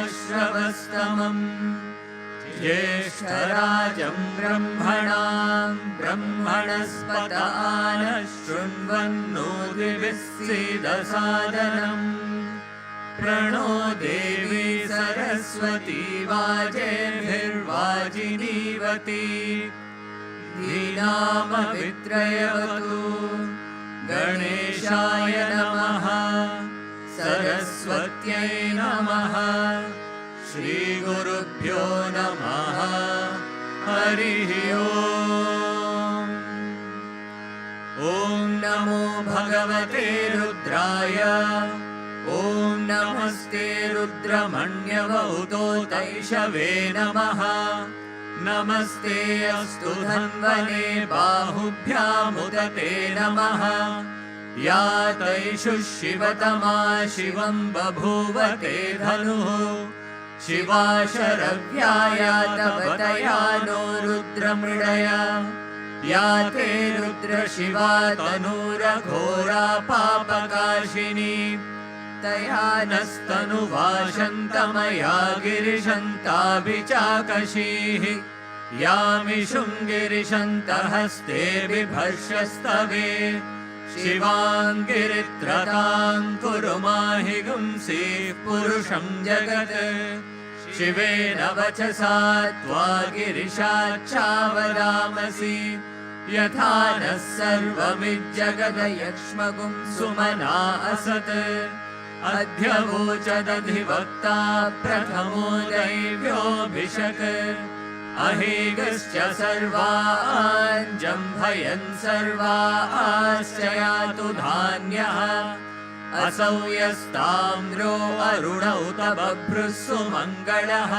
कवीनामुपमश्रवस्तमम् ज्येष्ठराजं ब्रह्मणस्पत नः शृण्वन्नोतिभिस्सीदसादनम् प्रणो देवी सरस्वती वाजेभिर्वाजिनीवती धीनामवित्रयवतु गणेशाय नमः सरस्वत्यै नमः श्रीगुरुभ्यो नमः हरिः ओम्। ॐ नमो भगवते रुद्राय ॐ नमस्ते रुद्रमण्यवहुतोतैषवे नमः नमस्ते अस्तु धन्वने बाहुभ्यामुदते नमः या तैषु शिवतमा शिवं बभूवते धनुः शिवा शरव्याया तव तया नो रुद्रमृडया या ते रुद्रशिवा तनूरघोरा पापकाशिनी तया नस्तनुवाशन्तमया गिरिशन्ताभिचाकशीः यामिषुङ्गिरिशन्तहस्ते बिभर्षस्तवे शिवाङ्गिरित्रतां कुरु माहि गुंसीः पुरुषं जगत् शिवेन वचसा त्वा गिरिशाच्चावदामसि यथा नः सर्वमिज्जगदयक्ष्मगुं सुमना असत् अध्यवोचदधिवक्ता प्रथमो दैव्योऽभिषक् अहेगश्च सर्वान् जम्भयन् सर्वाश्च यातु धान्यः असौ यस्ताम्रो अरुण उत बभ्रुः सुमङ्गलः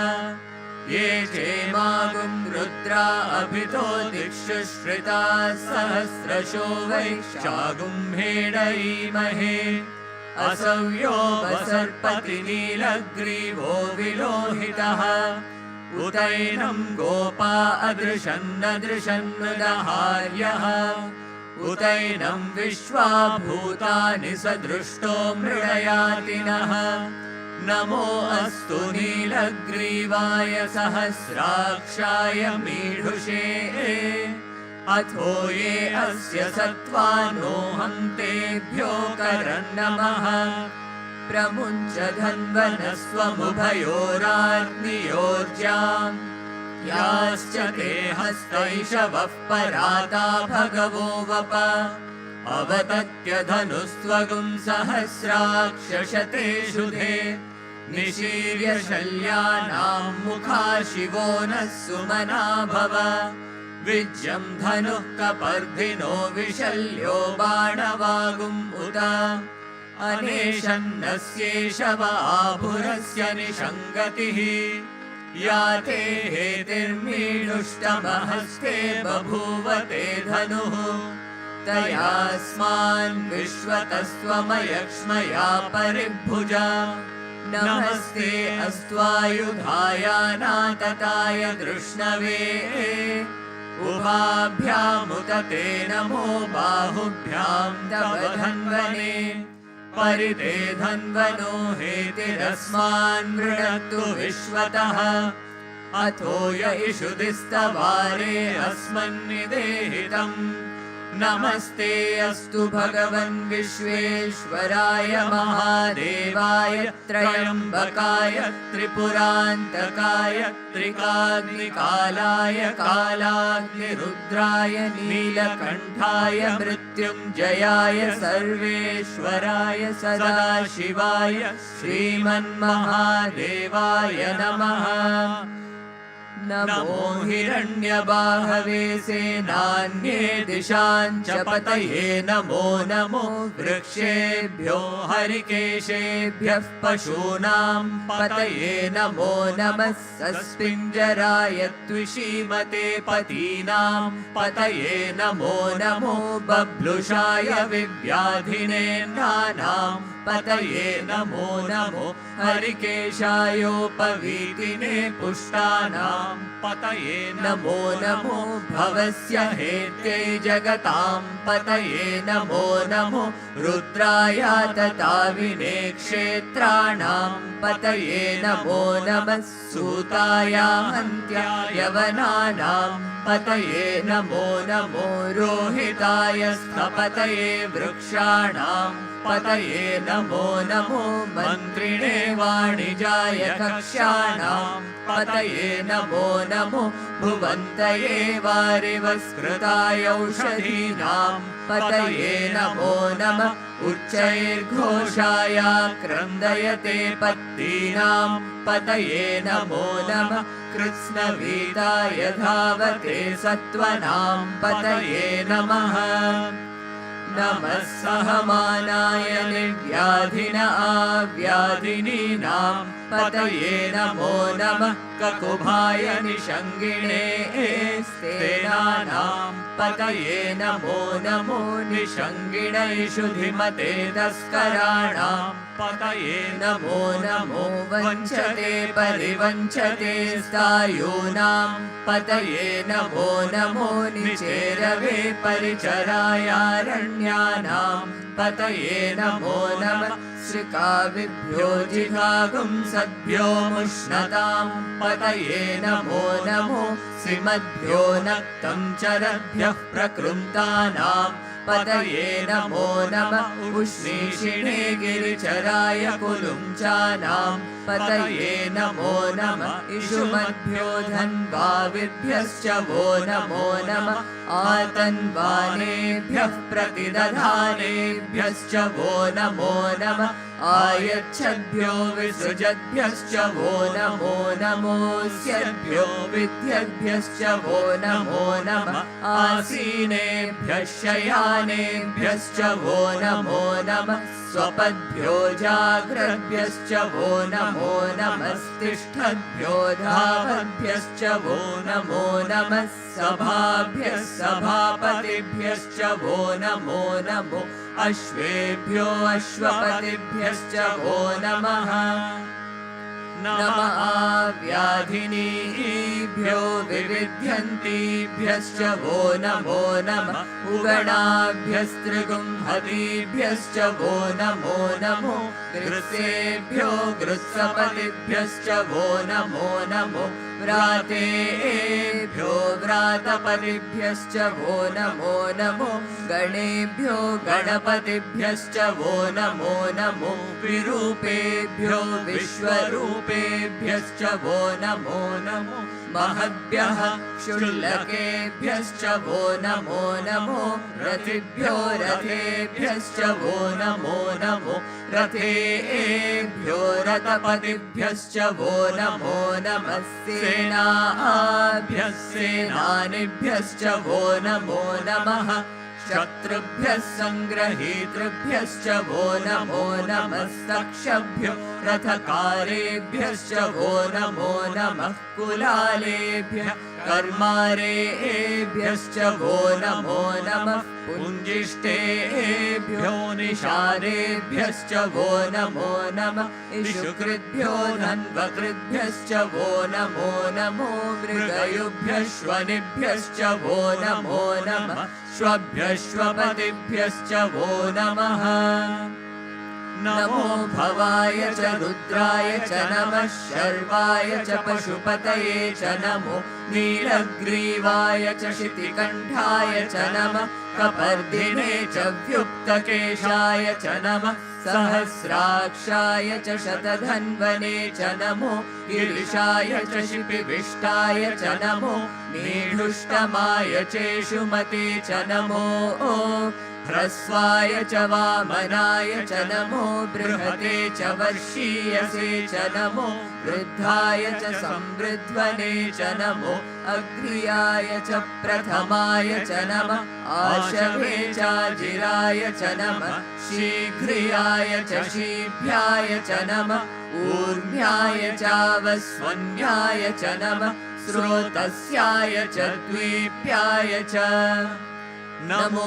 ये चेमागुं रुद्रा अभितो दिक्षु श्रिताः सहस्रशो वैशागुम्भेडयीमहे असौ यो वसर्पति नीलग्रीवो विलोहितः उतैनं गोपा अदृशन्नदृशन्नदहार्यः उतैनं विश्वा भूतानि सदृष्टो मृडयातिनः नमो अस्तु नीलग्रीवाय सहस्राक्षाय मीढुषे अथो ये अस्य सत्त्वानोऽहं तेभ्यो करन्नमः प्रमुञ्च धन्वनस्त्वमुभयोराग्नियोर्जाम् याश्च ते हस्तैषवः पराता भगवो वप अवतत्य धनुस्त्वगुं सहस्राक्षशतेषु धे निशीर्य शल्यानां मुखा शिवो नः सुमना भव विज्यं धनुः कपर्धिनो विशल्यो बाणवागुम् उत अनेशन्नस्येषव आभुरस्य निषङ्गतिः या ते हेतिर्मीडुष्टमहस्ते बभूवते धनुः तयास्मान् विश्वतस्त्वमयक्ष्मया परिभुजा नमस्ते अस्त्वायुधायानातताय दृष्णवे उभाभ्यामुतते नमो बाहुभ्यां तव धन्वने परिते धन्वनो हेतिरस्मान् मृणक्तु विश्वतः अथो य इषुदिस्तवारे अस्मन्निदेहितम् नमस्ते अस्तु भगवन् विश्वेश्वराय महादेवाय त्रयम्बकाय त्रिपुरान्तकाय त्रिकाग्निकालाय कालाग्निरुद्राय नीलकण्ठाय मृत्युञ्जयाय सर्वेश्वराय सदाशिवाय श्रीमन्महादेवाय नमः। नमो हिरण्यबाहवे सेनान्ये दिशाञ्च पतये नमो नमो वृक्षेभ्यो हरिकेशेभ्यः पशूनां पतये नमो नमः सस्पिञ्जराय त्विषीमते पतीनां पतये नमो नमो बभ्लुषाय विव्याधिनेन्द्राणां पतये नमो नमो हरिकेशायोपवीतिने पुष्टानां पतये नमो नमो भवस्य हेत्यै जगतां पतये नमो नमो रुद्राय तताविने क्षेत्राणां पतये नमो नमः सूताय हन्त्याय यवनानां पतये नमो नमो रोहिताय स्थपतये वृक्षाणां पतये नमो नमो मन्त्रिणे वाणिजाय कक्ष्याणां पतये नमो नमो भुवन्तये वारिवस्कृताय औषधीनां पतये नमो नमः उच्चैर्घोषाय क्रन्दयते पत्तीनां पतये नमो नमः कृत्स्नवीताय धावते सत्त्वनां पतये नमः। नमः सहमानाय निर्व्याधिन आव्याधिनीनां पतये नमो नमः ककुभाय निषङ्गिणे स्तेनानां पतये नमो नमो निषङ्गिणैषु धिमते तस्कराणां पतये नमो नमो वञ्चते परिवञ्चते स्थायूनां पतये नमो नमो निचेरवे परिचरायारण्यानां पतये नमो नमः श्रिकाविभ्यो जिघागुंसद्भ्यो मुष्णतां पतये नमो नमो श्रीमद्भ्यो नक्तं चरभ्यः प्रकृन्तानां पतये नमो नमः उष्णीषिणे गिरिचराय कुलुञ्चानां पतये नमो नमः इषुमद्भ्यो धन्वाविभ्यश्च वो नमो नमः आतन्वानेभ्यः प्रतिदधानेभ्यश्च वो नमो नमः आयच्छद्भ्यो विसृजद्भ्यश्च वो नमो नमोऽस्यद्भ्यो विद्यद्भ्यश्च वो नमो नमः आसीनेभ्यः शयानेभ्यश्च वो नमो नमः स्वपद्भ्यो जाग्रद्भ्यश्च वो नमो नमस्तिष्ठद्भ्यो धावद्भ्यश्च वो नमो नमः सभाभ्यः सभापतिभ्यश्च वो नमो नमो अश्वेभ्यो अश्वपतिभ्यश्च वो नमः। नमः व्याधिनीभ्यो विविध्यन्तीभ्यश्च वो नमो नमः उगणाभ्यस्त्रिगुंहतीभ्यश्च वो नमो नमो गृत्सेभ्यो गृत्सपतिभ्यश्च वो नमो नमो व्रातेभ्यो व्रातपतिभ्यश्च वो नमो नमो गणेभ्यो गणपतिभ्यश्च वो नमो नमो विरूपेभ्यो विश्वरूपेभ्यश्च वो नमो नमो महद्भ्यः क्षुल्लकेभ्यश्च वो नमो नमो रथिभ्यो रथेभ्यश्च वो नमो नमो रथेभ्यो रथपतिभ्यश्च वो नमो नमः सेनाभ्यः सेनानिभ्यश्च वो नमो नमः शत्रुभ्यः संग्रहीतृभ्यश्च वो नमो नमस्तक्षभ्यो रथकारेभ्यश्च वो नमो नमः कुलालेभ्यः कर्मारेभ्यश्च वो नमो नमः पुञ्जिष्टेभ्यो निषादेभ्यश्च वो नमो नमः इषुकृद्भ्यो धन्वकृद्भ्यश्च वो नमो नमो मृगयुभ्यः श्वनिभ्यश्च वो नमो नमः श्वभ्यः श्वपतिभ्यश्च वो नमः। नमो भवाय च रुद्राय च नमः शर्वाय च पशुपतये च नमो नीलग्रीवाय च शितिकण्ठाय च नमः कपर्दिने च व्युक्तकेशाय च नमः सहस्राक्षाय च शतधन्वने च नमो गिरिशाय च शिपिविष्टाय च नमो नीढुष्टमाय चेषुमते च नमो ह्रस्वाय च वामनाय च नमो बृहते च वर्षीयसे च नमो वृद्धाय च संवृध्वने च नमो अग्र्याय च प्रथमाय च नमः आशवे चाजिराय च नमः शीघ्रियाय च शीभ्याय च नमः ऊर्ध्याय चावस्वन्याय च नमः स्रोतस्याय च द्वीप्याय च नमो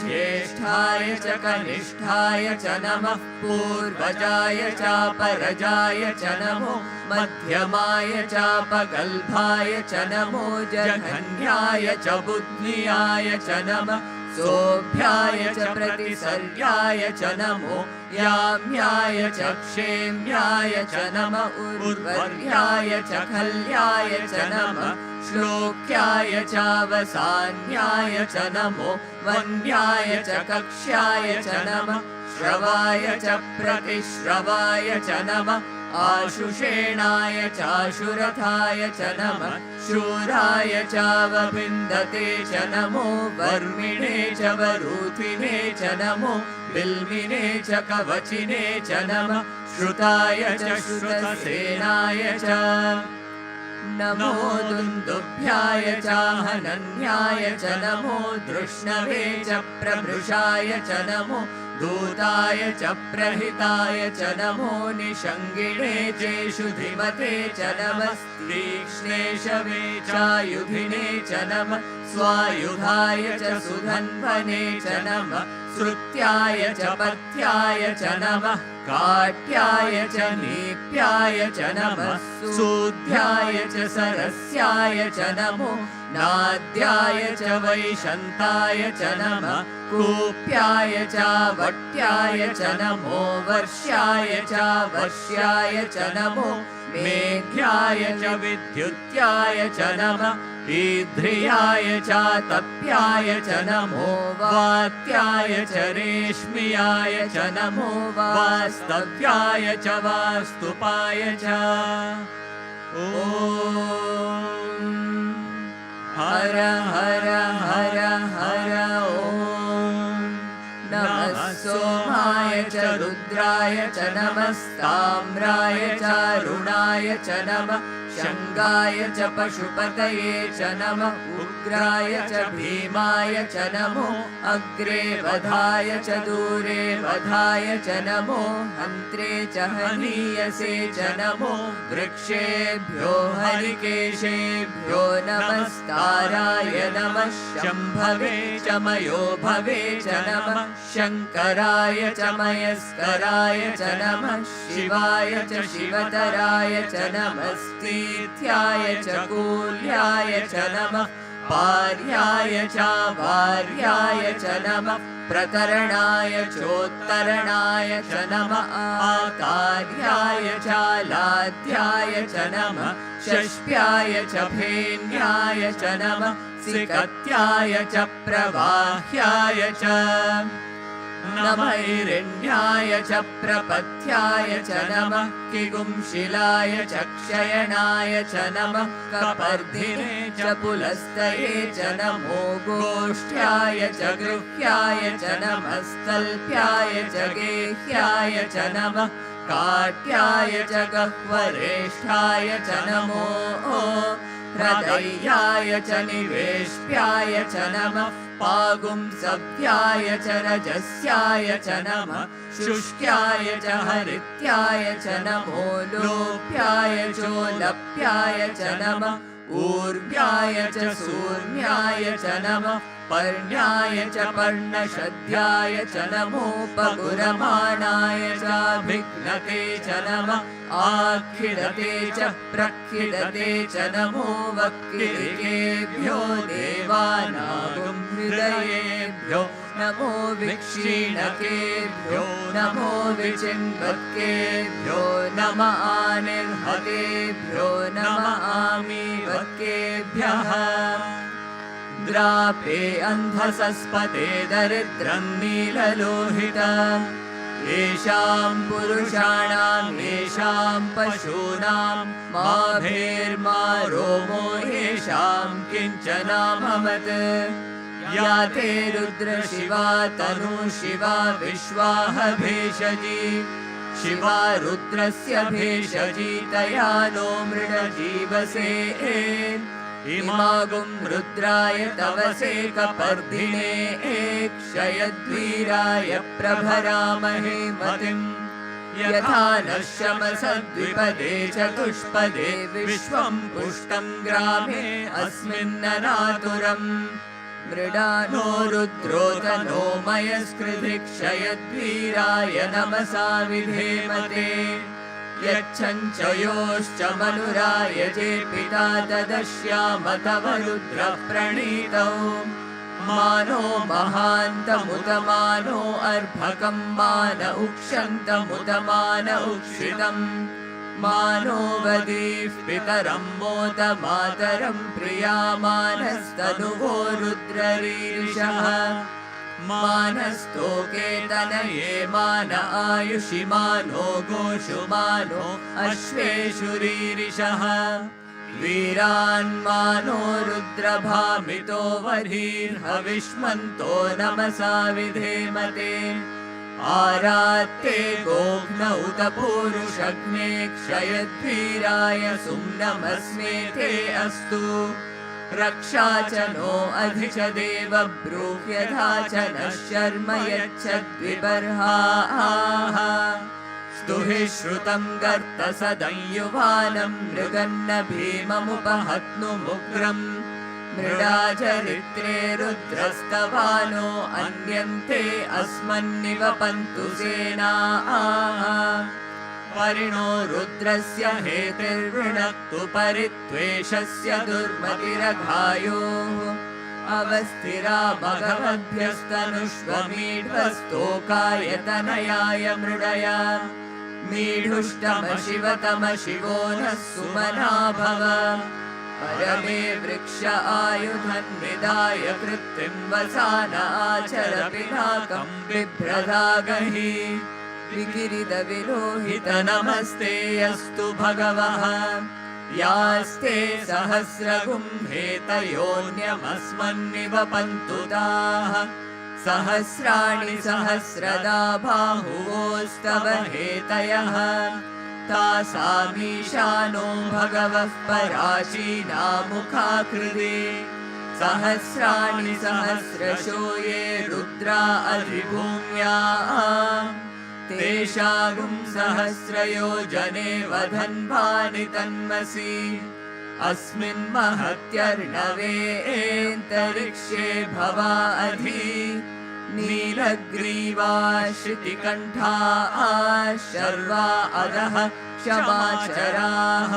ज्येष्ठाय च कनिष्ठाय च नमः पूर्वजाय चापरजाय च नमो मध्यमाय चापगल्भाय च नमो जघन्याय च बुद्ध्याय च नमः सोऽभ्याय च प्रतिसर्याय च नमो याम्याय च क्षेम्याय च नमः उर्वर्याय च खल्याय च नमः श्लोक्याय चावसान्याय च नमो वन्याय च कक्ष्याय च नमः श्रवाय च प्रतिश्रवाय च नमः आशुषेणाय चाशुरथाय च नमः शूराय चावविन्दते च नमो वर्मिणे च वरूथिने च नमो बिल्मिने च कवचिने च नमः श्रुताय च श्रुतसेनाय च नमो दुन्दुभ्याय चाहनन्याय च नमो धृष्णवे च प्रभृशाय च नमो दूताय च प्रहिताय च नमो निषङ्गिणे चेषु धिमते च नमः तीक्ष्णेशवे चायुधिने च नमः स्वायुधाय च सुधन्वने च नमः श्रुत्याय च पथ्याय च नमः काट्याय च नीप्याय च नमः सूध्याय च सरस्याय च नमो नाद्याय च वैशन्ताय च नमः कूप्याय च वट्याय च नमो वर्ष्याय च वर्ष्याय च नमो मेघ्याय च विद्युत्याय च नमः ईध्रियाय च तप्याय च नमो वात्याय च रेश्म्याय च नमो वास्तव्याय च वास्तुपाय च ॐ हर हर हर हर ॐ नमः सोमाय च रुद्राय च नमस्ताम्राय च अरुणाय च नमः शङ्गाय च पशुपतये च नमः उग्राय च भीमाय च नमो अग्रे वधाय च दूरे वधाय च नमो हन्त्रे च हनीयसे च नमो वृक्षेभ्यो हरिकेशेभ्यो नमस्काराय नमः शम्भवे च मयो भवे च नमः शङ्कराय च मयस्कराय च नमः शिवाय च शिवतराय च नमस्तीर्थ्याय च कूल्याय च नमः पार्याय च वार्याय च नमः प्रतरणाय चोत्तरणाय च नमः आकार्याय च लाध्याय च नमः षष्प्याय च भेन्याय च नमः सिकत्याय च प्रवाह्याय च नमैरण्याय च प्रपथ्याय च नमः किगुंशिलाय च क्षयणाय च नमः कपर्दिने च पुलस्तये च नमो गोष्ठ्याय च गृह्याय च नमः स्तल्प्याय च गेह्याय च नमः काट्याय च गह्वरेष्ठाय च नमो हृदयाय च निवेश्याय च नमः पागुंसव्याय च रजस्याय च नमः शुष्क्याय च हरित्याय च नमो लोप्याय चोलप्याय च नमः ऊर्व्याय च सूर्ण्याय च नमः पर्ण्याय च पर्णशद्याय च नमो पगुरमाणाय चाभिघ्नते च नमः आखिडते च प्रखिडते च नमो वक्किरिकेभ्यो देवानागुं हृदयेभ्यो नमो विक्षीणकेभ्यो नमो विचिन्वत्केभ्यो नम आनिर्हतेभ्यो नम आमीवत्केभ्यः द्रापे अन्धसस्पते दरिद्रं नीललोहितम् येषां पुरुषाणां येषां पशूनां माभेर्मा रोमो येषां किञ्चनामवत् या ते रुद्रशिवा तनु शिवा विश्वाह भेषजी शिवा रुद्रस्य भेषजी तया नो मृडजीवसे इमागुं रुद्राय तवसे कपर्दिने क्षयद्वीराय प्रभरामहे मतिम् यथा नश्यमसद्विपदे चतुष्पदे विश्वं पुष्टं ग्रामे अस्मिन्ननातुरम् मृडानो रुद्रोतनो मयस्कृधि क्षयद्वीराय नमसा विधेमते यच्छञ्चयोश्च मनुराय जे पिता तदश्याम तव रुद्रः प्रणीतौ मानो महान्तमुतमानो अर्भकं मान उक्षन्तमुतमान उक्षितम् मानो वदीः पितरं मोत मातरं प्रियामानस्तनुवो रुद्ररीरिषः मानस्तोके तनये मान आयुषि मानो गोषु मानो अश्वेषु रीरिषः वीरान्मानो रुद्रभामितो वरीर्हविष्मन्तो नमसा विधेमते आरात्ते गोघ्न उत पूरुषग्ने क्षयद्वीराय सुम्नमस्मेते अस्तु रक्षा च नो अधि च देव ब्रूह्यथा च नः शर्म यच्छद्विबर्हाः स्तुहि श्रुतं गर्तसदंयुवानं मृगन्न भीममुपहत्नुमुग्रम् मृडाचरित्रे रुद्रस्तवानो अन्यन्ते अस्मन्निवपन्तु सेनाः परिणो रुद्रस्य हेतिर्वृणक्तु परित्वेषस्य दुर्मतिरघायोः अवस्थिरा भगवद्भ्यस्तनुष्वमीढ्वस्तोकाय तनयाय मृडया मीढुष्टमशिवतम शिवो नः सुमना भव परमे वृक्ष आयुधन्विदाय कृत्तिं वसान आचर पिनाकं बिभ्रदागहि विकिरित विलोहित नमस्ते अस्तु भगवः यास्ते सहस्रगुम्भेतयोऽन्यमस्मन्निवपन्तु ताः सहस्राणि सहस्रदा बाहुवोस्तव हेतयः तासामीशानो भगवः पराचीनामुखाकृते सहस्राणि सहस्रशो ये रुद्रा अधिभूम्याम् तेषां सहस्रयोजने वधन्वानि तन्मसि अस्मिन् महत्यर्णवेऽन्तरिक्षे भवा अधि नीलग्रीवा श्रुतिकण्ठा शर्वा अधः क्षमाचराः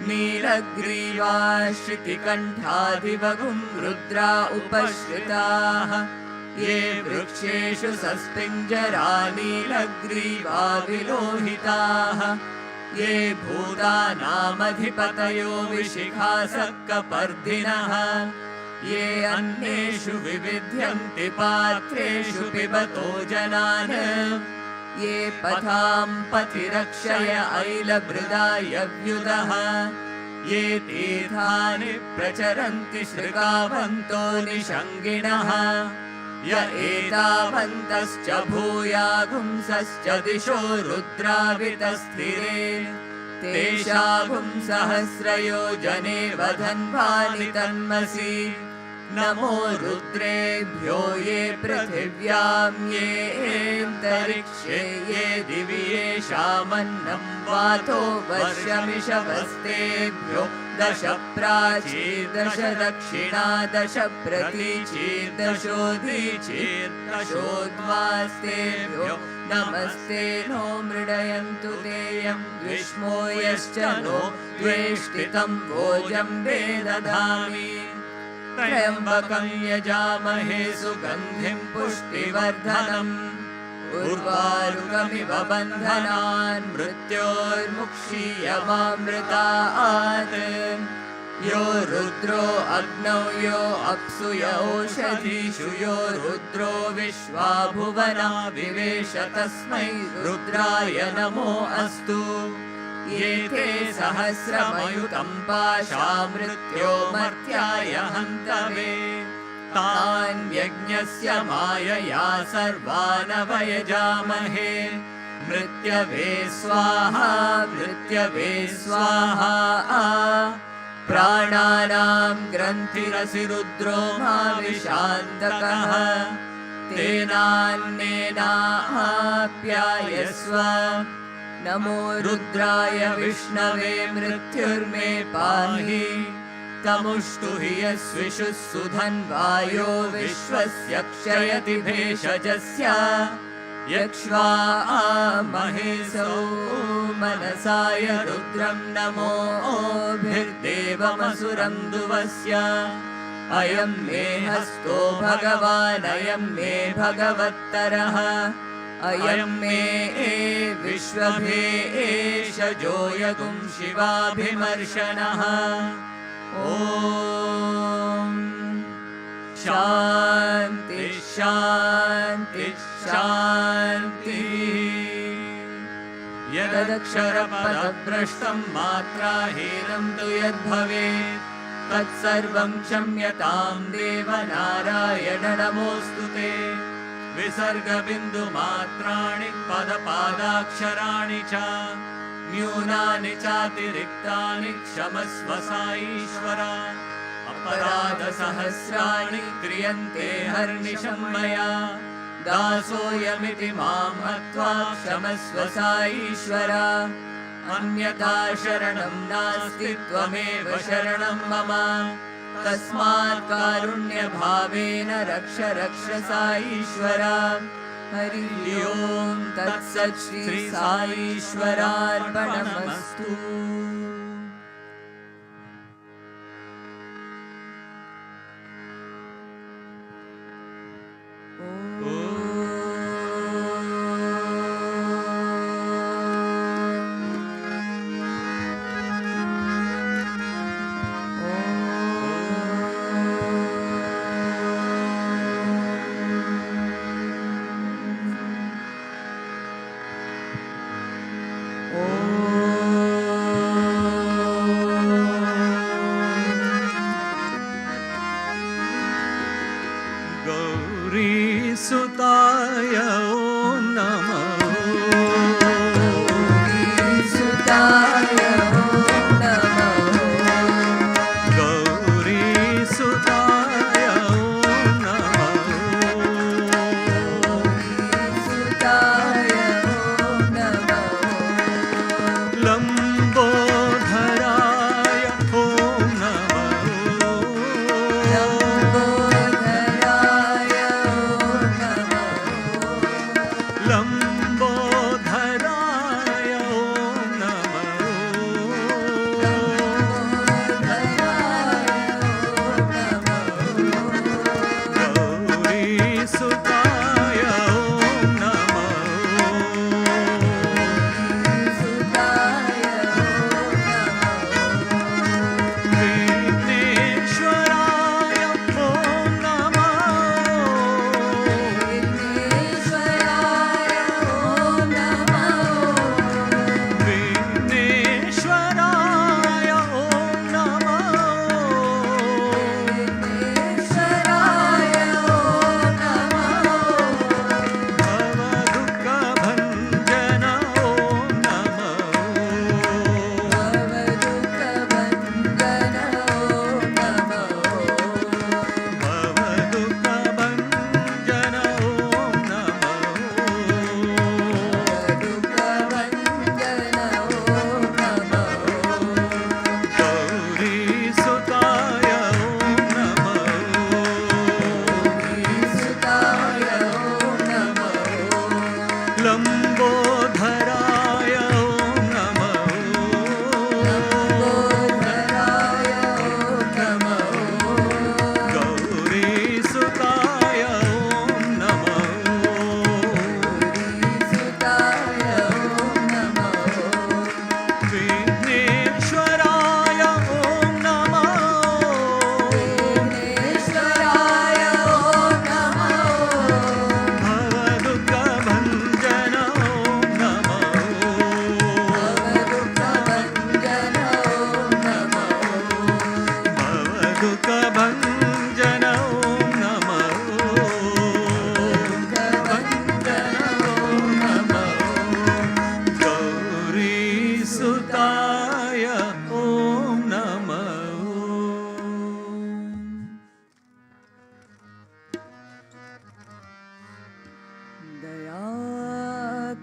नीलग्रीवा श्रुतिकण्ठाधिवगुं रुद्रा उपश्रिताः ये वृक्षेषु सस्पिञ्जरा नीलग्रीवा विलोहिताः ये भूतानामधिपतयो विशिखासक्कपर्दिनः ये अन्येषु विविध्यन्ति पात्रेषु पिबतो जनान् ये पथां पथिरक्षय ऐलभृदायव्युतः ये तीर्थानि प्रचरन्ति श्रृगावन्तो निषङ्गिणः य एतावन्तश्च भूयागुंसश्च दिशो रुद्रावितस्थिरे तेषागुं सहस्रयोजने वधन्वानि तन्मसि नमो रुद्रेभ्यो ये पृथिव्यां येऽन्तरिक्षे ये दिवि येषामन्नं वातो वर्षमिषवस्तेभ्यो दश प्राचीर्दश दक्षिणा दश प्रतीचीर्दशोदीचीर्दशोद्वास्तेभ्यो नमस्ते नो मृडयन्तु तेयं ग्रीष्मो यश्च नो द्वेष्टितं भोजं वेदधामि त्र्यम्बकं यजामहे सुगन्धिं पुष्टिवर्धनम् उर्वारुकमिव बन्धनान् मृत्योर्मुक्षीयमामृतात् यो रुद्रो अग्नौ यो अप्सु य ओषधीषु यो रुद्रो विश्वा भुवना विवेश तस्मै रुद्राय नमो अस्तु ये ते सहस्रमयुतं पाशा मृत्यो मर्त्याय हन्तवे तान् यज्ञस्य मायया सर्वानवयजामहे मृत्यवे स्वाहा मृत्यवे स्वाहा प्राणानां ग्रन्थिरसि रुद्रो माविशान्तकः तेनान्नेनाप्यायस्व नमो रुद्राय विष्णवे मृत्युर्मे पाहि तमुष्टु हि यस्विषुः सुधन्वायो विश्वस्य क्षयति भेषजस्य यक्ष्वा महेशो मनसाय रुद्रं नमोभिर्देवमसुरं दुवस्य अयं मे हस्तो भगवान् अयं मे भगवत्तरः अयं मे विश्वभेषजो यगुं शिवाभिमर्शनः ॐ शान्ति शान्ति शान्ति यदक्षरपदभ्रष्टं मात्राहीनं तु यद्भवेत् तत्सर्वं क्षम्यतां देव नारायण नमोऽस्तु ते विसर्गबिन्दुमात्राणि पदपादाक्षराणि च न्यूनानि चातिरिक्तानि क्षमस्व साईश्वर अपराधसहस्राणि क्रियन्ते हर्निशं मया दासोऽयमिति मां मत्वा क्षमस्व साईश्वर अन्यथा शरणं नास्ति त्वमेव शरणं मम तस्मात् कारुण्यभावेन रक्ष रक्ष साईश्वर हरि ओं तत्सत् श्री साईश्वरार्पणमस्तु।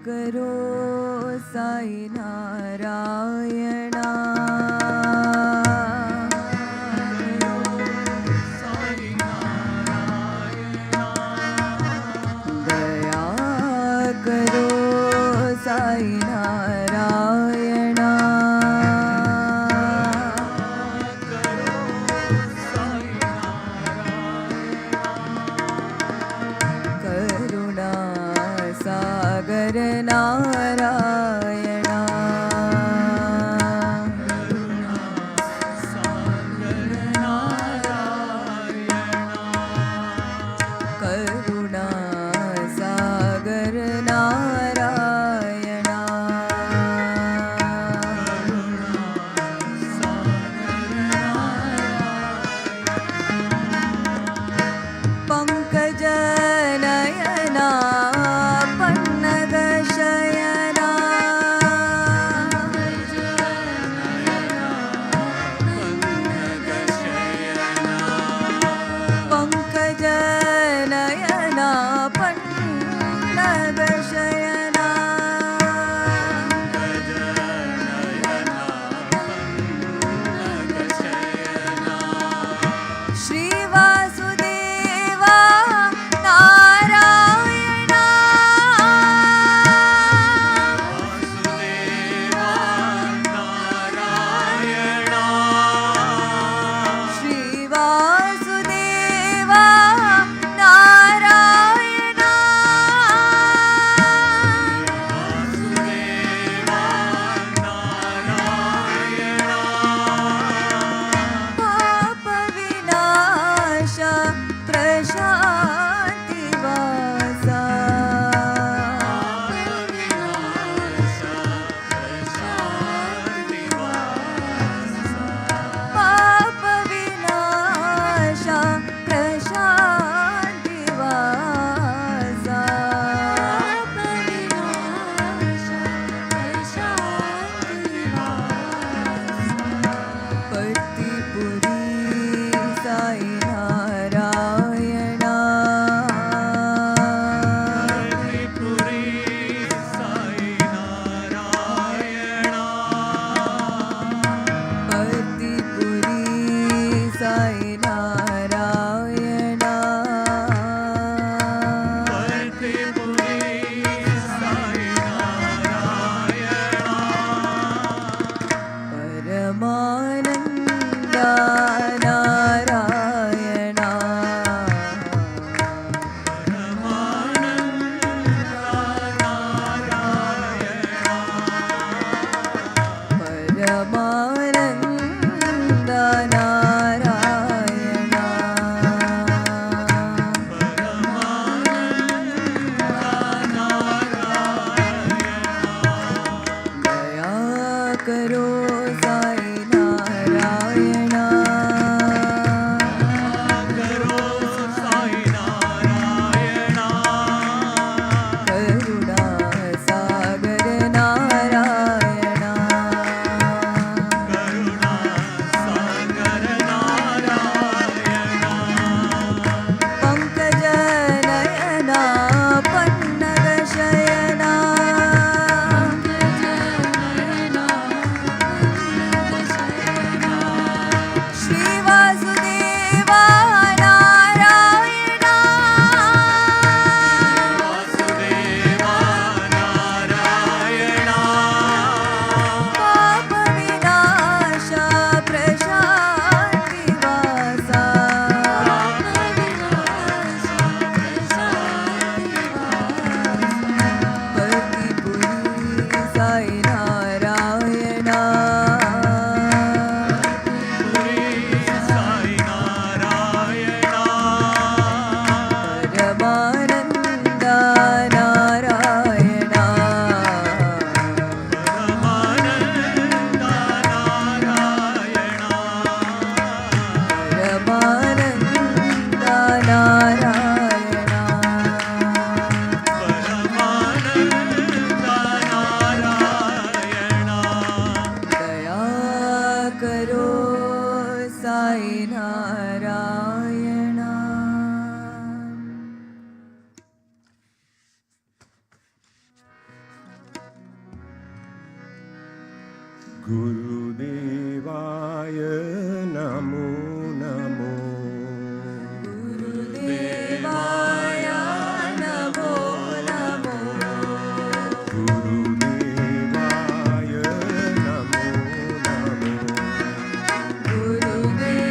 करो साई नारायण दया करो साई नारायण करुणा सागर नारायण करुणा सागर नारायण पंकज नयना पन्नग शयन गुरुदेवाय नमो नमो गुरुदेवाय नमो नमो गुरुदेवाय नमो नमो गुरुदेवाय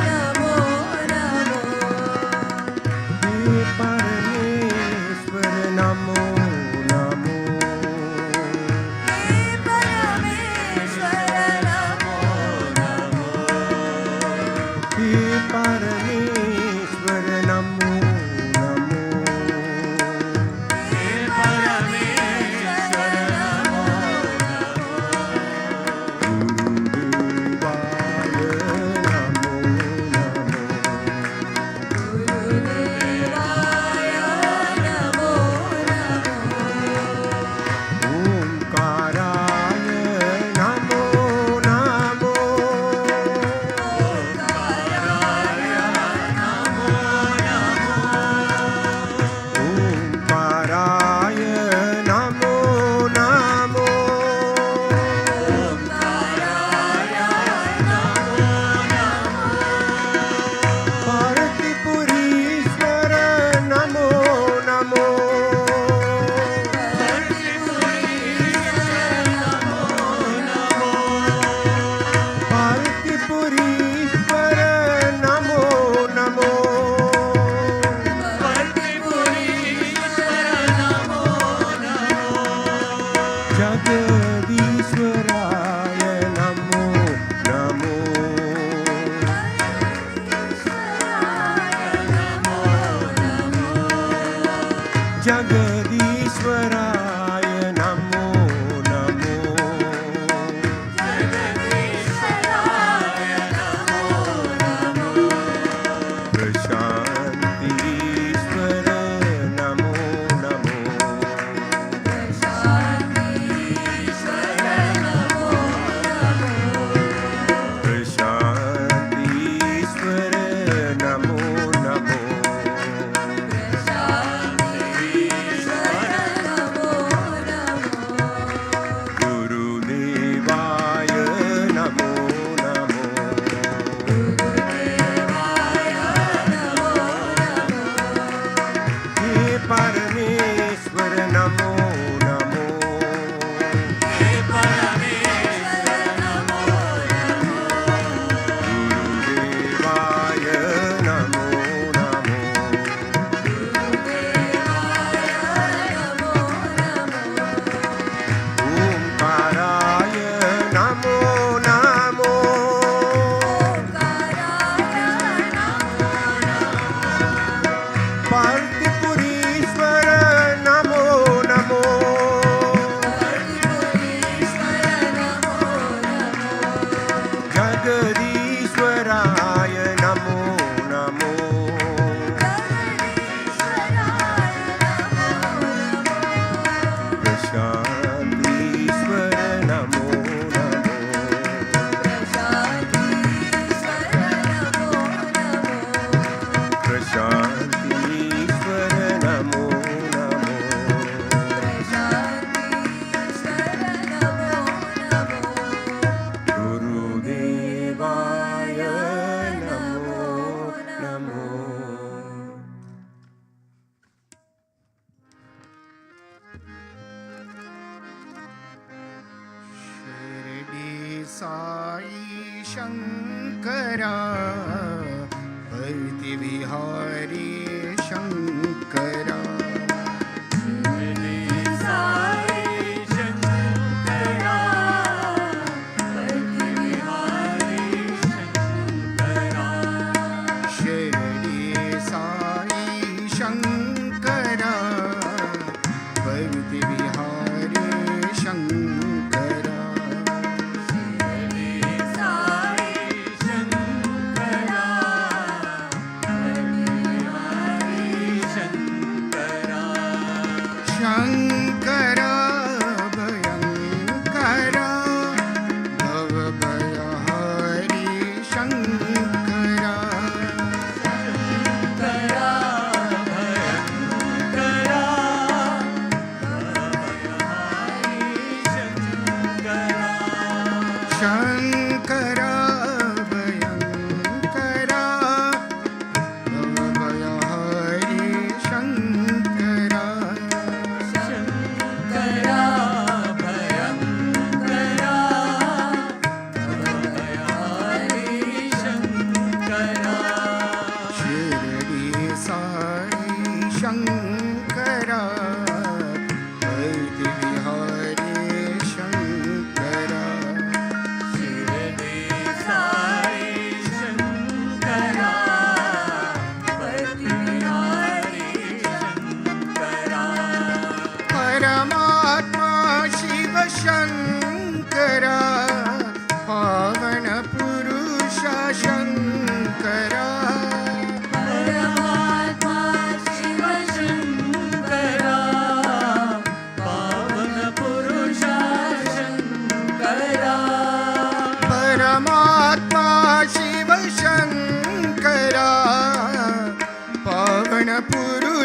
नमो नमो हे परमेश्वर नमो नमो हे परमेश्वर नमो नमो हे परमेश्वर नमो नमो हे परमेश्वर नमो गुरुदेवाय नमो नमो गुरुदेवाय नमो नमो ओंकाराय नमो नमो ओंकाराय नमो नमो ओंकाराय नमो नमो ओंकाराय नमो नमो पार्थिपुरीश्वर नमो नमो पार्थिपुरीश्वर नमो नमो जगदीश्वराय नमो नमो जगदीश्वराय नमो नमो प्रशान्तीश्वर नमो नमो प्रशान्तीश्वर नमो नमो गुरुदेवाय नमो नमो हे परमेश्वर नमो नमो गुरुदेवाय नमो नमो ओंकाराय नमो नमो पार्थिपुरीश्वर नमो नमो जगदीश्वराय नमो नमो प्रशान्तीश्वर नमो नमो प्रशान्तीश्वर नमो नमो गुरुदेवाय नमो नमो शिरडी साई शंकरा भक्ति विहारी शंकरा शिरडी साई शंकरा भक्ति विहारी शंकरा साई शंकरा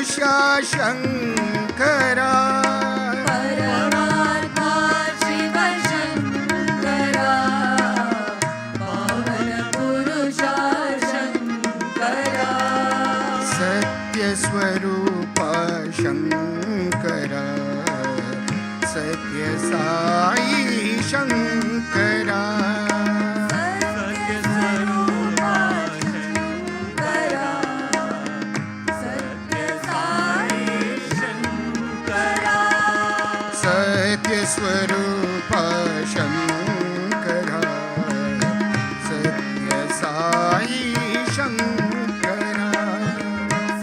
परमपुरुषा शङ्करा परमात्मा शिव शङ्करा पावनपुरुषा शङ्करा सत्यस्वरूपा शङ्करा सत्यसाई शङ्करा सत्यस्वरूपा शङ्करा सत्यसाई शङ्करा सत्यस्वरूपा शङ्करा सत्यसाई शङ्करा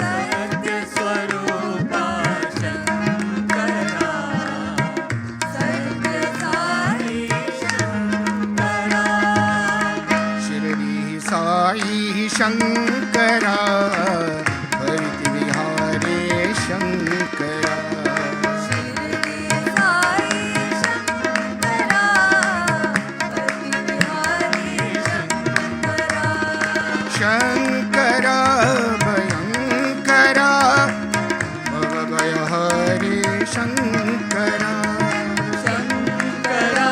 सत्यस्वरूपा शङ्करा सत्यसाई शङ्करा शिरडी साई शङ्करा भक्तिविहारे शङ्करा शिरडी साई शङ्करा भक्तिविहारी शङ्करा शङ्करा भयङ्करा भवभयहरे शङ्करा शङ्करा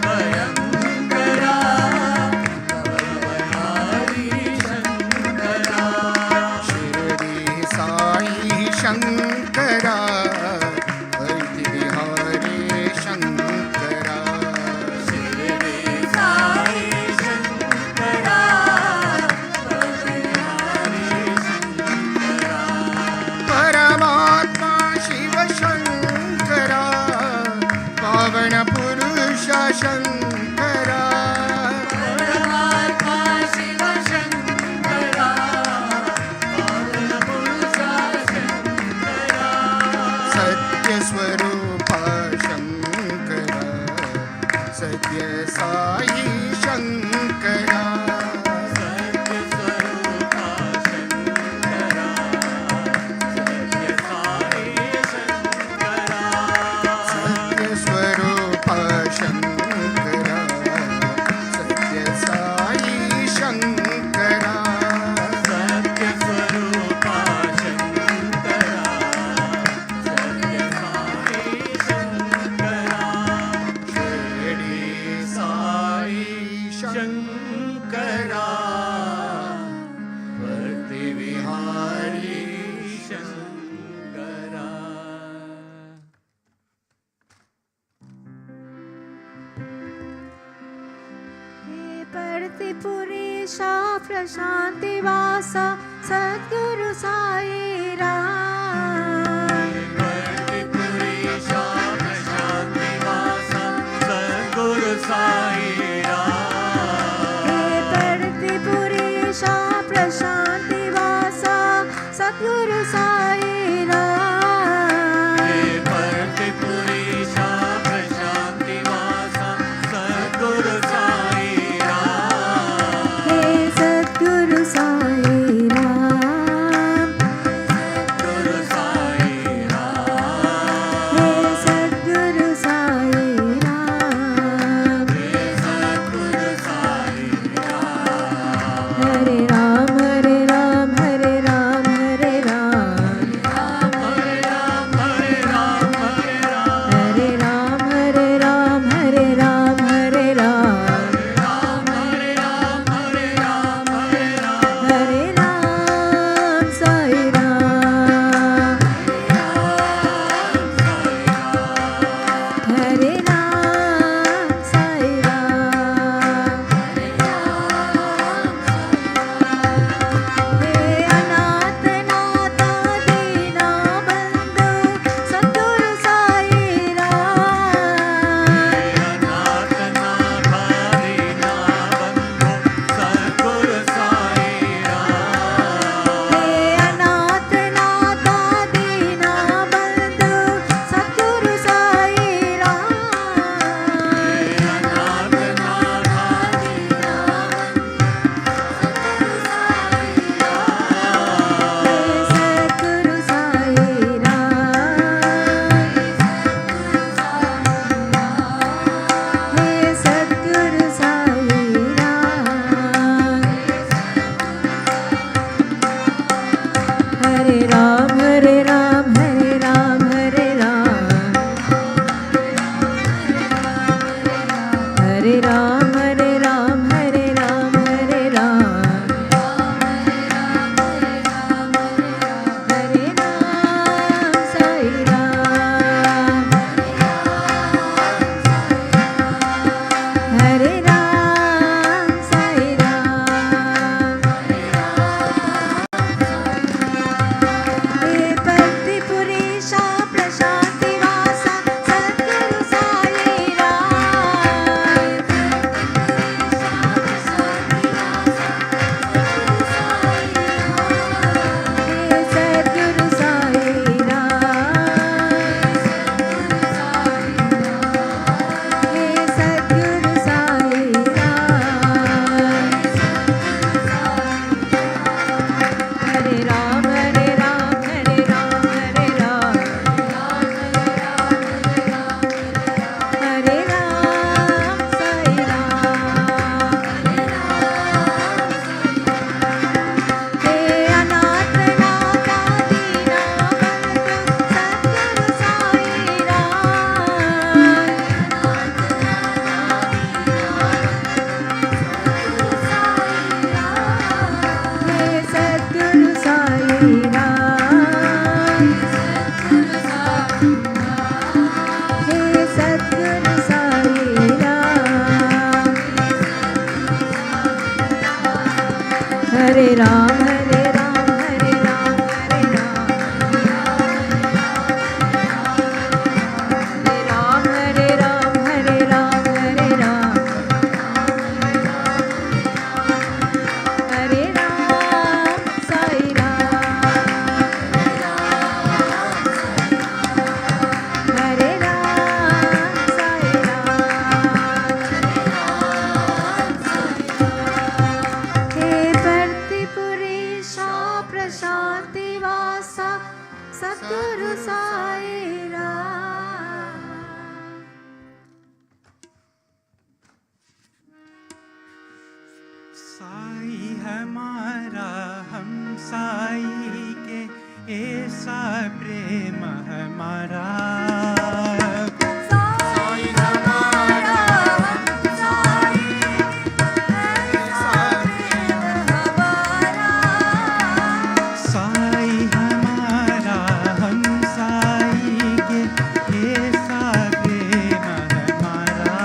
भयङ्करा भवभयहारी शङ्करा शिरडी साई शङ्करा भक्तिविहारे शङ्करा शिरडी साई शङ्करा भक्तिविहारी शङ्करा परमात्मा शिव शङ्करा पावनपुरुषा शङ्करा परमात्मा शिव शङ्करा पावनपुरुषा शङ्करा सत्यस्वरूपा शङ्करा सत्यसाई शङ्करा सत्यस्वरूपा शङ्करा सत्यसाई शङ्करा सत्यस्वरूपा शङ्करा सत्यसाई शङ्करा सत्यस्वरूपा शङ्करा सत्यसाई शङ्करा शिरडी साई शङ्करा भक्तिविहारी शङ्करा हे परतिपुरेशा प्रशान्तिवासा सद्गुरु साई राम भक्तिपुरीशा प्रशान्तिवासा सद्गुरु साई राम हे परतिपुरेशा प्रशान्तिवासा सद्गुरु साई राम हे भक्तिपुरीशा प्रशान्तिवासा सद्गुरु साई राम हे सद्गुरु साई राम सतगुरु साई राम। साई हमारा हम साई के ऐसा प्रेम हमारा। साई हमारा हम साई ऐसा प्रेम हमारा। साई हमारा हम साई के ऐसा प्रेम हमारा।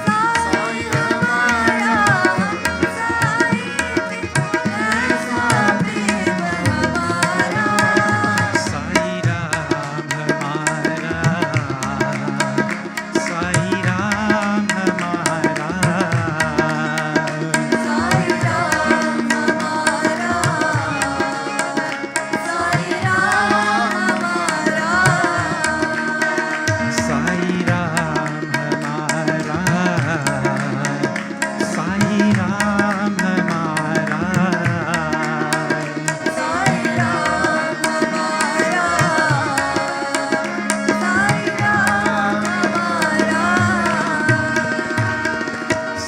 साई हमारा हम साई ऐसा प्रेम हमारा। साई राम हमारा, साई राम हमारा। साई राम हमारा, साई राम हमारा। साई राम हमारा, साई राम हमारा। साई राम हमारा, साई राम हमारा।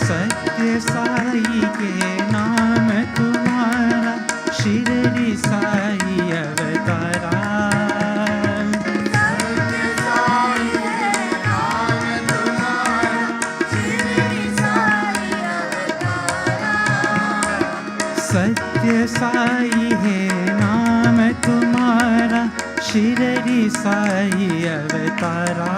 सत्य साई के नाम तुम्हारा, शिरडी साई अवतारा। सत्य साई है नाम तुम्हारा, शिरडी साई अवतारा। सत्य साई है नाम तुम्हारा, शिरडी साई अवतारा।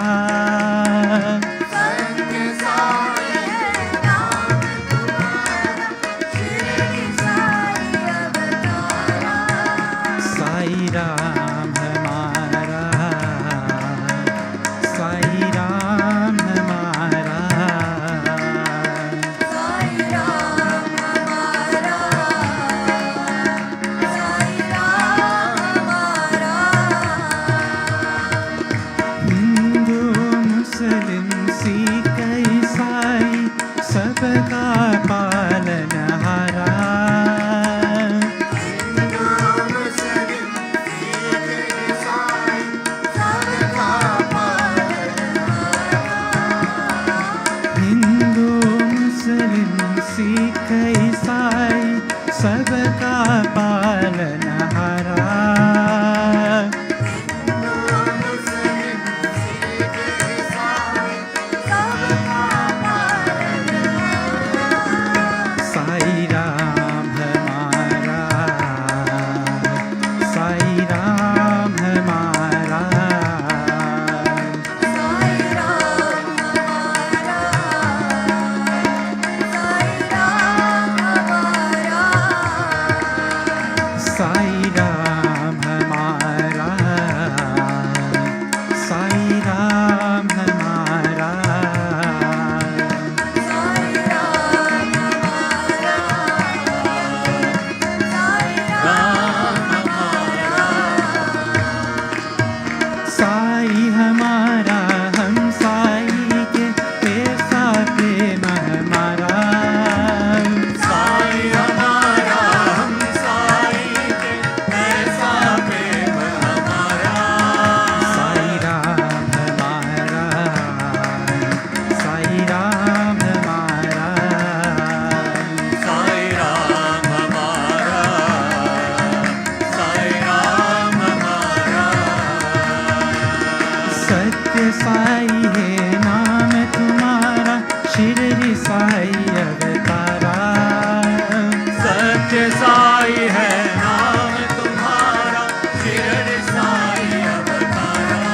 सत्य साई है नाम तुम्हारा, शिरडी साई अवतारा। साई राम हमारा, साई राम हमारा। साई राम हमारा, साई राम हमारा। हिंदू मुस्लिम सिख ईसाई सबका पालनहारा। हिंदू मुस्लिम सिख ईसाई सबका पालनहारा। हिंदू मुस्लिम सिख ईसाई सबका पालनहारा। हिंदू मुस्लिम सिख ईसाई सबका पालनहारा। साई राम हमारा, साई राम हमारा। साई राम हमारा, साई राम हमारा। साई राम हमारा, साई राम हमारा। साई राम हमारा, साई राम हमारा। साई हमारा हम साई के ऐसा प्रेम हमारा। साई हमारा हम साई के ऐसा प्रेम हमारा। साई राम हमारा, साई राम हमारा। साई राम हमारा, साई राम हमारा। सत्य साई है नाम तुम्हारा, शिरडी साई अवतारा। सत्य साई है नाम तुम्हारा, शिरडी साई अवतारा।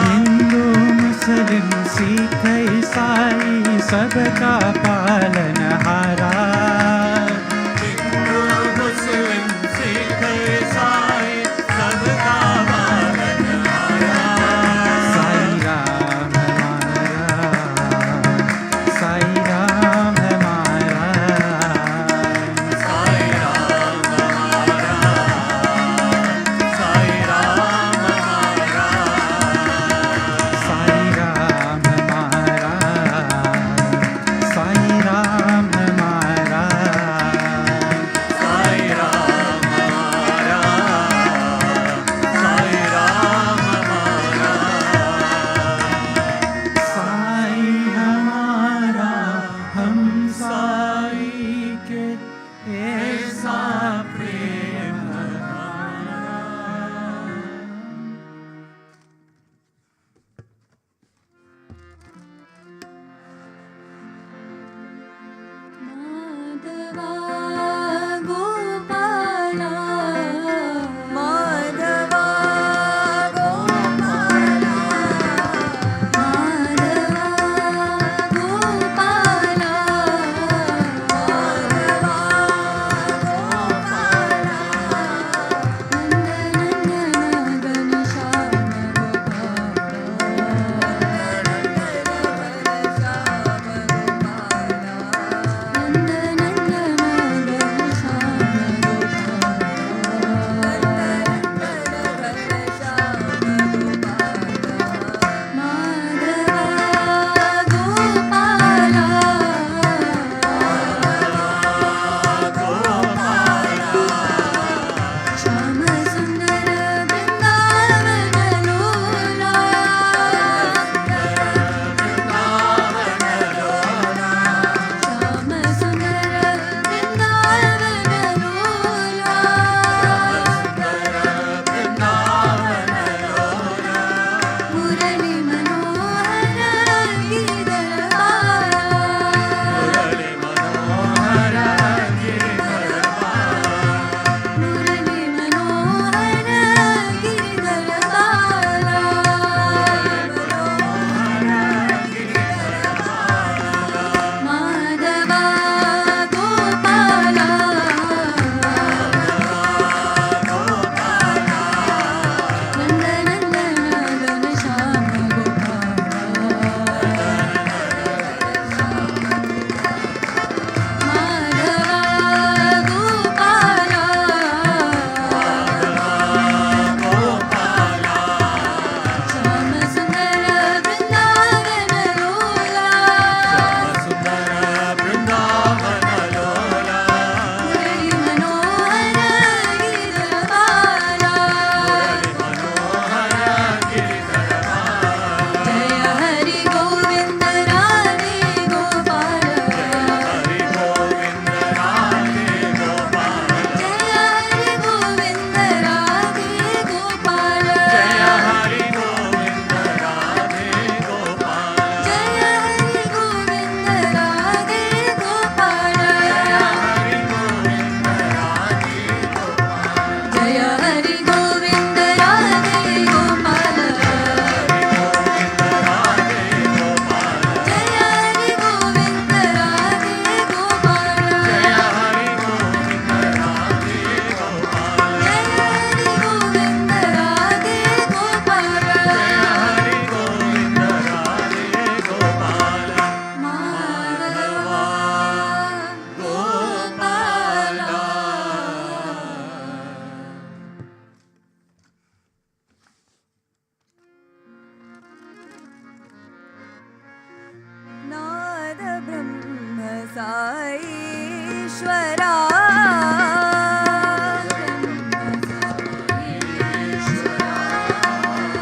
हिंदू मुस्लिम सिख ईसाई सबका पालनहारा। हिंदू मुस्लिम सिख ईसाई सबका पालनहारा। साई राम हमारा, साई राम हमारा। साई राम हमारा, साई राम हमारा। साई राम हमारा, साई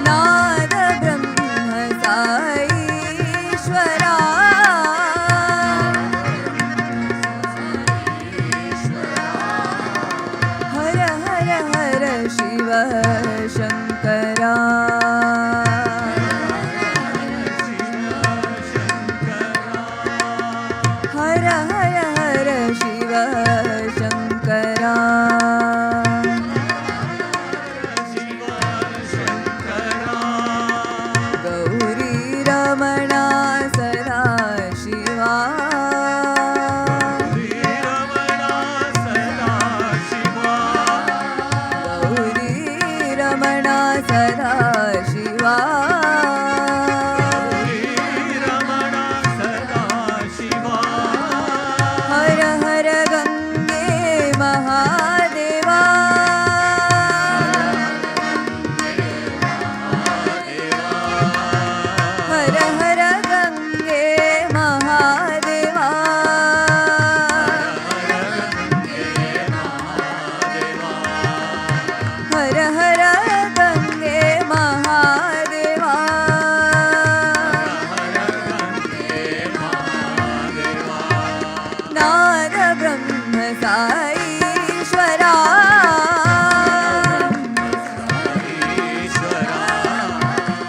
नाद ब्रह्म साईश्वरा हर हर हर शिव शंकरा हर हर हर शिव शंकरा गौरी रमणा सदा शिवा गौरी रमणा सदा शिवा हर हर गंगे महादेवा हर हर गंगे महादेवा हर हर गंगे महादेवा नाद ब्रह्म साईश्वरा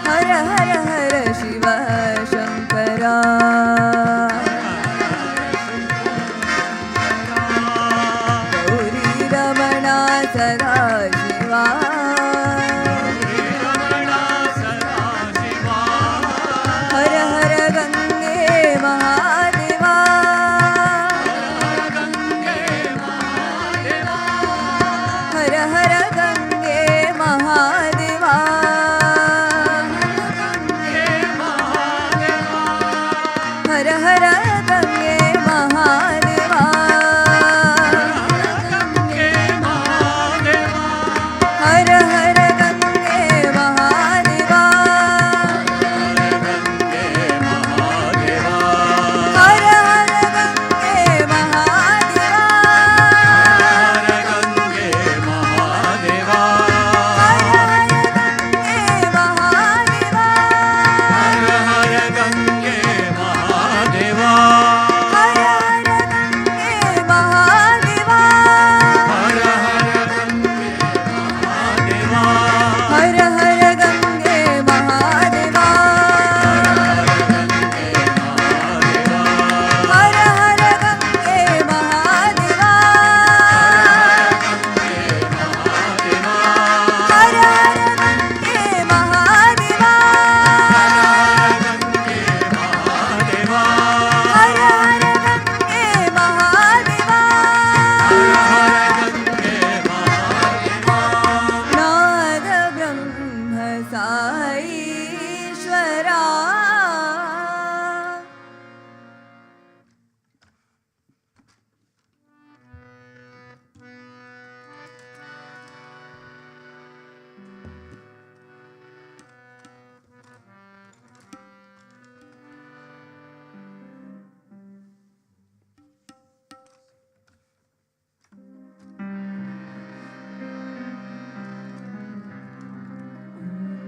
हर हर हर शिव शंकरा गौरी रमणा सदा शिवा हर हर गंगे महादेवा हर हर गंगे महादेवा हर हर गंगे महादेवा हर हर गंगे महादेवा हर हर गंगे महादेवा हर हर गंगे महादेवा हर हर गंगे महादेवा हर हर गंगे महादेवा हर हर गंगे महादेवा हर हर गंगे महादेवा हर हर गंगे महादेवा नाद ब्रह्म साईश्वरा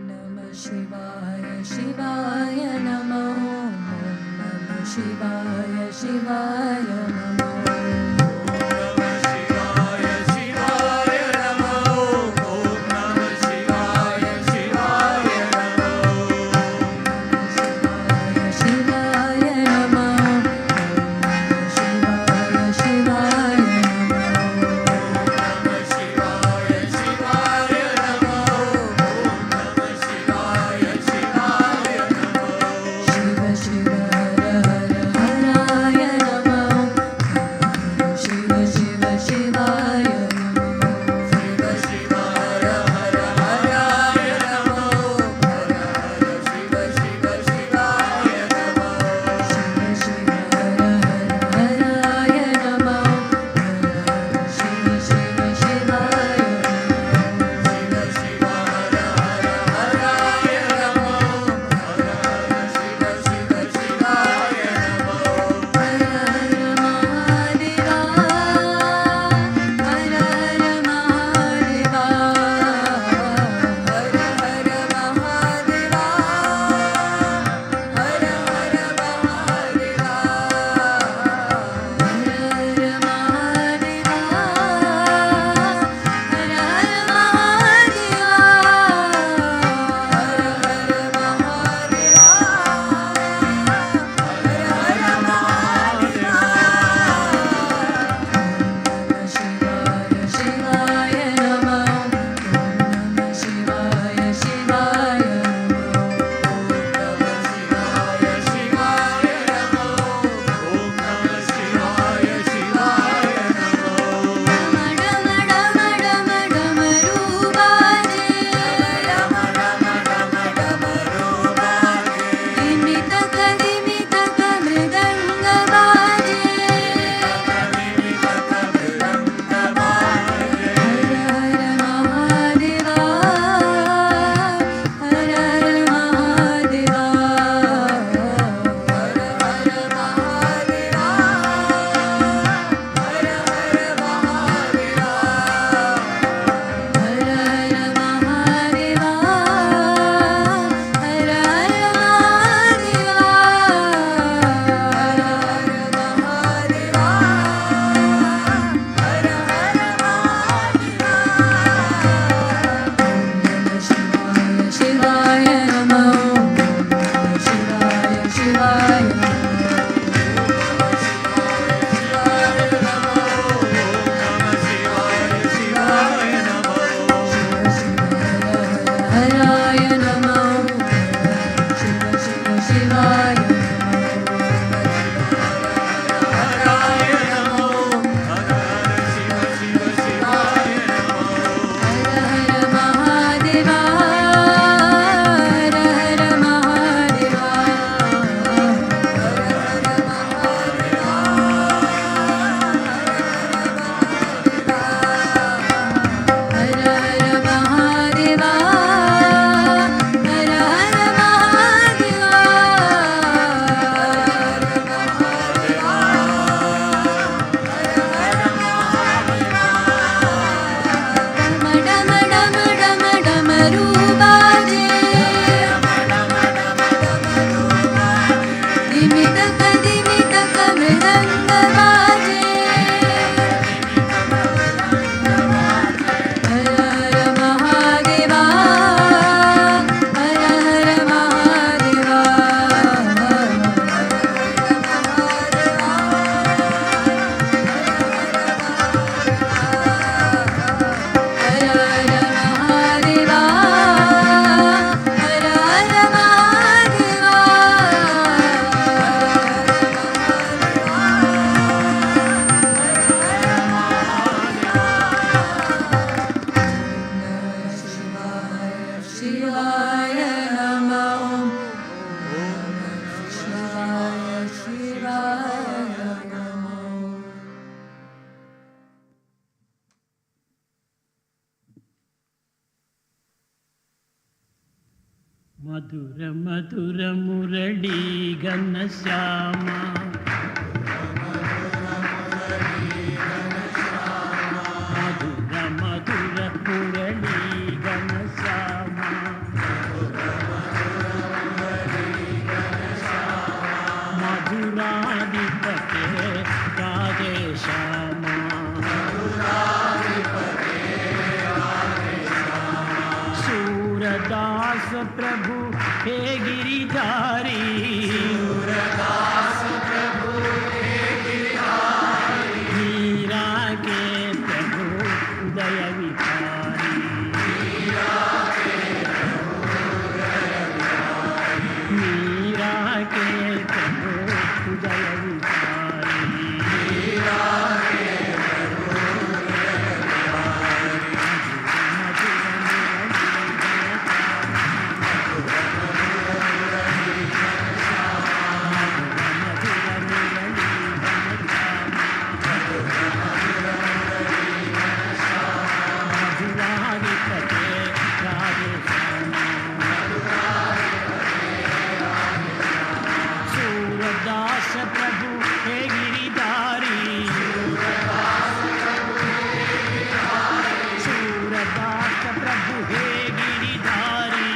नमः शिवाय शिवाय नमो नमः शिवाय शिवाय नमो शिवाय नमो शिवाय शिवाय शिव शिव हर हर हराय नमो हराय नमः शिव शिव शिवाय हराय नमो हर हर शिव शिव शिवाय नमो हर हर महादेवा हर हर महादेवा हर हर महादेवा हर हर महादेवा डम डम डम डम डमरू बाजे दिमितक मृदंग बाजे हर हर महादेवा हर हर महादेवा हर हर महादेवा हर हर महादेवा शिवाय नमः शिवाय शिवाय नमः मधुर मधुर मुरली घनश्याम मधुर मधुर मुरली घनश्याम मधुराधिपते राधे श्याम सूरदास प्रभु हे गिरिधारी मीरा के प्रभु उदय विहारी मीरा के प्रभु उदय सूरदास प्रभु हे गिरिधारी सूरदास प्रभु हे गिरिधारी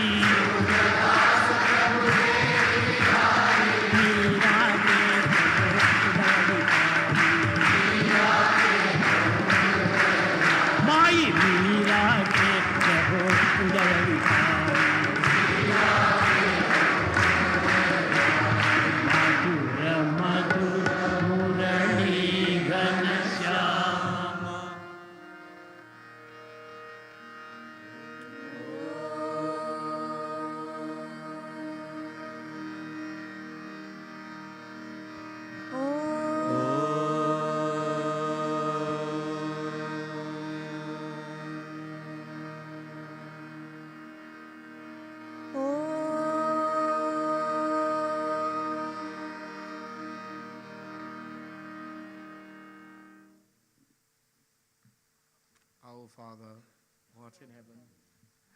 मीरा के माई मीरा के प्रभु उदय विहारी मधुर मधुर मुरली Ghanshyam Our Father, who art in heaven,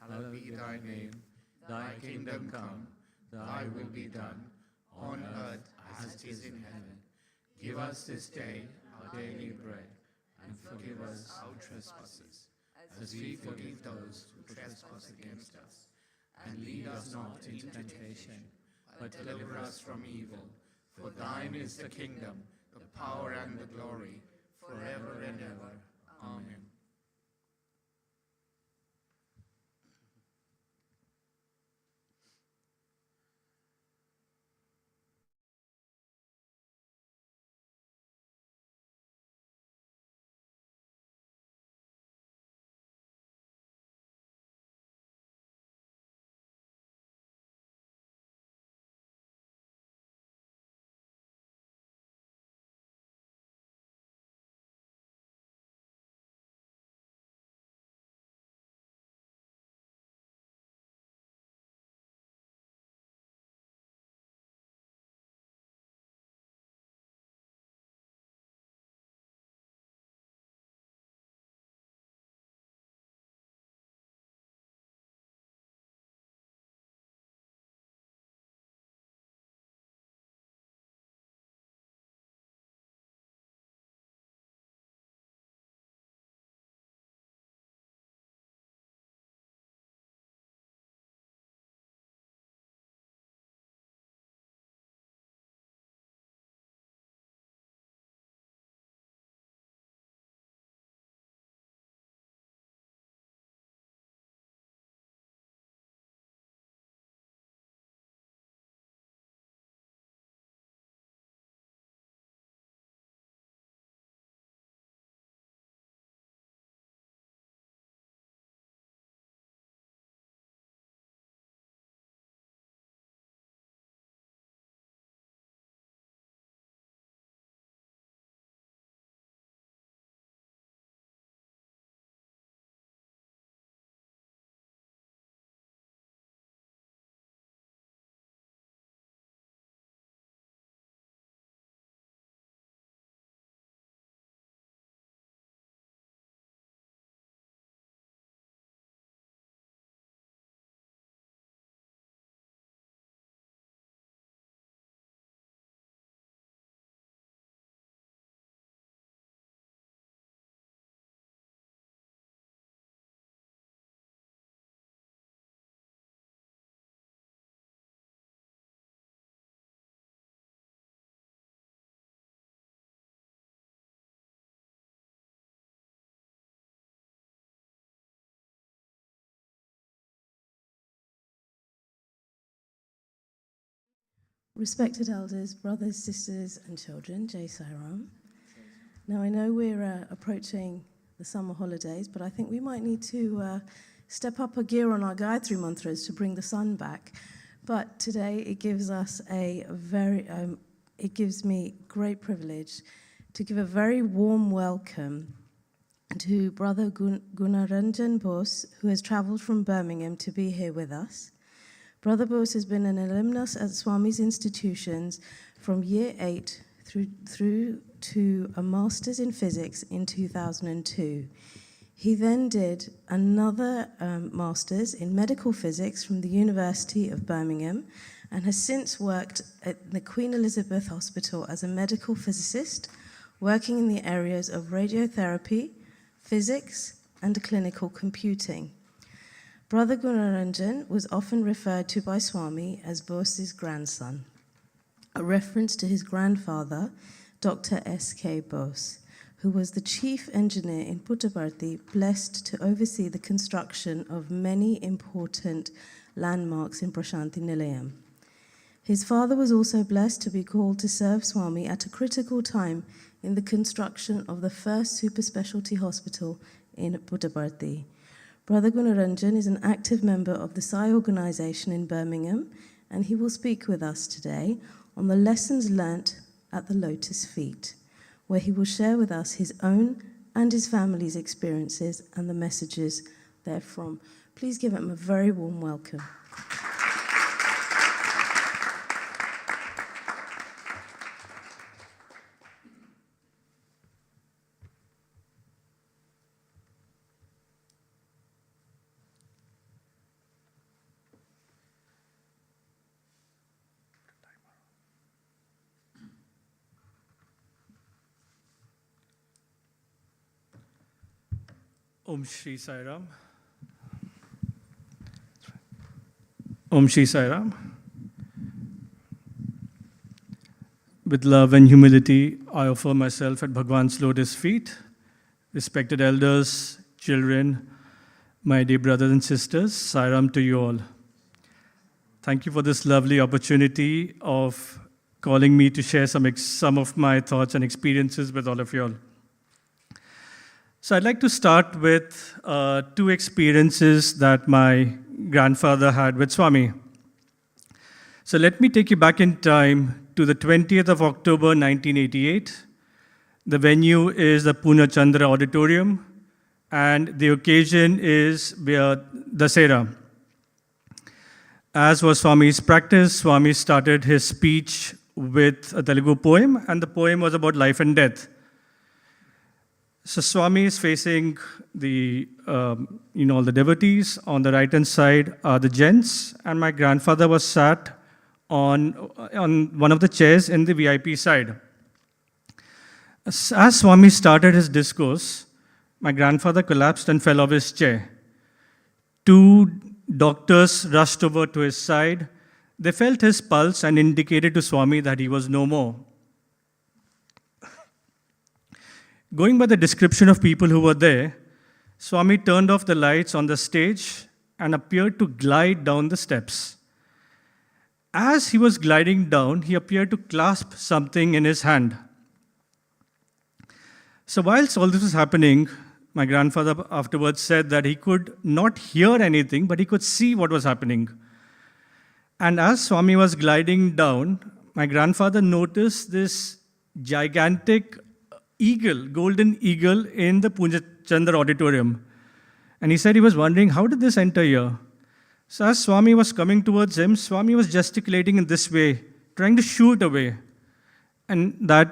hallowed be thy name. Thy kingdom come, thy will be done, on earth as it is in heaven. Give us this day our daily bread, and forgive us our trespasses, as we forgive those who trespass against us. And lead us not into temptation, but deliver us from evil. For thine is the kingdom, the power, and the glory, forever and ever. Amen. Respected elders, brothers, sisters, and children, Jai Sai Ram. Now, I know we're approaching the summer holidays, but I think we might need to step up a gear on our Gayatri mantras to bring the sun back. But today it gives us it gives me great privilege to give a very warm welcome to Brother Gunaranjan Bose, who has travelled from Birmingham to be here with us. Brother Bose has been an alumnus at Swami's institutions from year 8 through to a master's in physics in 2002. He then did another master's in medical physics from the University of Birmingham and has since worked at the Queen Elizabeth Hospital as a medical physicist, working in the areas of radiotherapy, physics, and clinical computing. Brother Gunaranjan was often referred to by Swami as Bose's grandson, a reference to his grandfather, Dr. S.K.Bose, who was the chief engineer in Puttaparthi, blessed to oversee the construction of many important landmarks in Prashanti Nilayam. His father was also blessed to be called to serve Swami at a critical time in the construction of the first super specialty hospital in Puttaparthi. Brother Gunaranjan is an active member of the Sai organization in Birmingham, and he will speak with us today on the lessons learnt at the Lotus Feet, where he will share with us his own and his family's experiences and the messages therefrom. Please give him a very warm welcome. Om Shri Sai Ram. Om Shri Sai Ram. With love and humility, I offer myself at Bhagwan's lotus feet. Respected elders, children, my dear brothers and sisters, Sai Ram to you all. Thank you for this lovely opportunity of calling me to share some of my thoughts and experiences with all of you all. So I'd like to start with two experiences that my grandfather had with Swami. So let me take you back in time to the 20th of October, 1988. The venue is the Pune Chandra Auditorium, and the occasion is Dasera. As was Swami's practice, Swami started his speech with a Telugu poem, and the poem was about life and death. So Swami is facing the, all the devotees. On the right-hand side are the gents, and my grandfather was sat on one of the chairs in the VIP side. As Swami started his discourse, my grandfather collapsed and fell off his chair. Two doctors rushed over to his side. They felt his pulse and indicated to Swami that he was no more. Going by the description of people who were there, Swami turned off the lights on the stage and appeared to glide down the steps. As he was gliding down, he appeared to clasp something in his hand. So whilst all this was happening, my grandfather afterwards said that he could not hear anything, but he could see what was happening. And as Swami was gliding down, my grandfather noticed this gigantic eagle, golden eagle in the Pune Chandra Auditorium. And he said he was wondering, how did this enter here? So as Swami was coming towards him, Swami was gesticulating in this way, trying to shoo it away. And that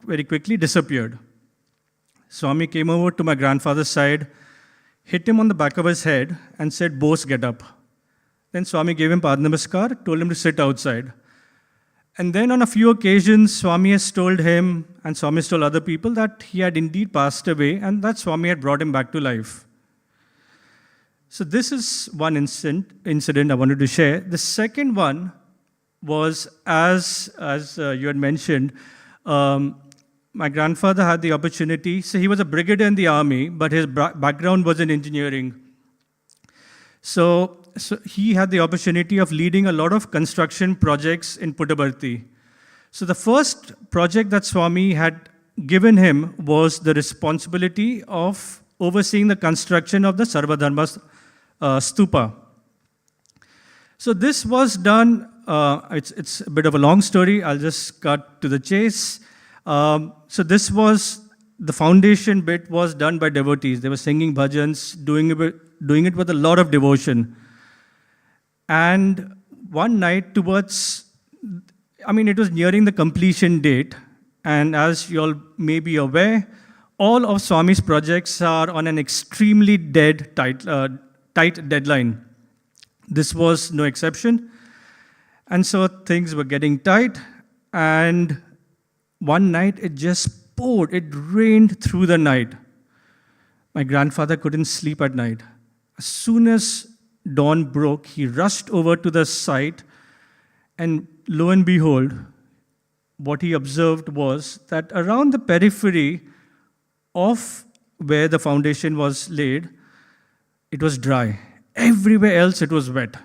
very quickly disappeared. Swami came over to my grandfather's side, hit him on the back of his head, and said, "Bose, get up." Then Swami gave him Pad Namaskar, told him to sit outside. And then on a few occasions, Swami has told him, and Swami has told other people, that he had indeed passed away and that Swami had brought him back to life. So this is one incident I wanted to share. The second one was, as you had mentioned, my grandfather had the opportunity. So he was a brigadier in the army, but his background was in engineering. So so he had the opportunity of leading a lot of construction projects in Puttaparthi. So the first project that Swami had given him was the responsibility of overseeing the construction of the Sarvadharma stupa. So this was done, it's a bit of a long story, I'll just cut to the chase. So this was, the foundation bit was done by devotees. They were singing bhajans, doing it with a lot of devotion. And one night towards, it was nearing the completion date, and as you all may be aware, all of Swami's projects are on an extremely tight deadline. This was no exception. And so things were getting tight, and one night it just poured, it rained through the night. My grandfather couldn't sleep at night. As soon as dawn broke, he rushed over to the site, and lo and behold, what he observed was that around the periphery of where the foundation was laid, it was dry. Everywhere else it was wet.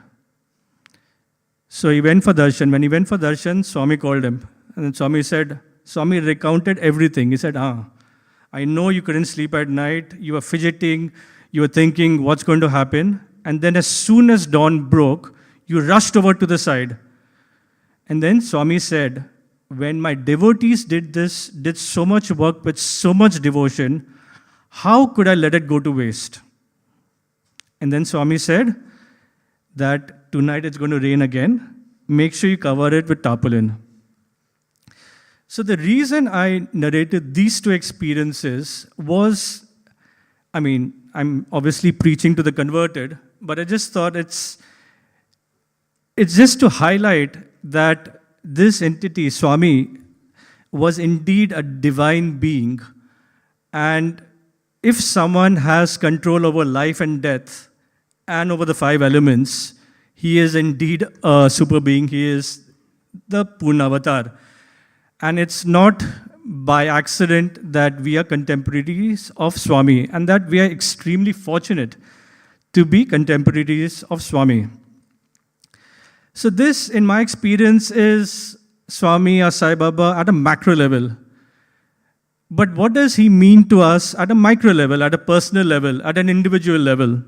So he went for darshan. When he went for darshan, Swami called him. And then Swami recounted everything. He said, I know you couldn't sleep at night. You were fidgeting. You were thinking, what's going to happen? And then as soon as dawn broke, you rushed over to the side. And then Swami said, when my devotees did so much work with so much devotion, how could I let it go to waste? And then Swami said that tonight it's going to rain again. Make sure you cover it with tarpaulin. So the reason I narrated these two experiences was, I'm obviously preaching to the converted, but I just thought it's just to highlight that this entity, Swami, was indeed a divine being. And if someone has control over life and death and over the 5 elements, he is indeed a super being. He is the Purna Avatar. And it's not by accident that we are contemporaries of Swami, and that we are extremely fortunate to be contemporaries of Swami. So this, in my experience, is Swami or Sai Baba at a macro level. But what does he mean to us at a micro level, at a personal level, at an individual level?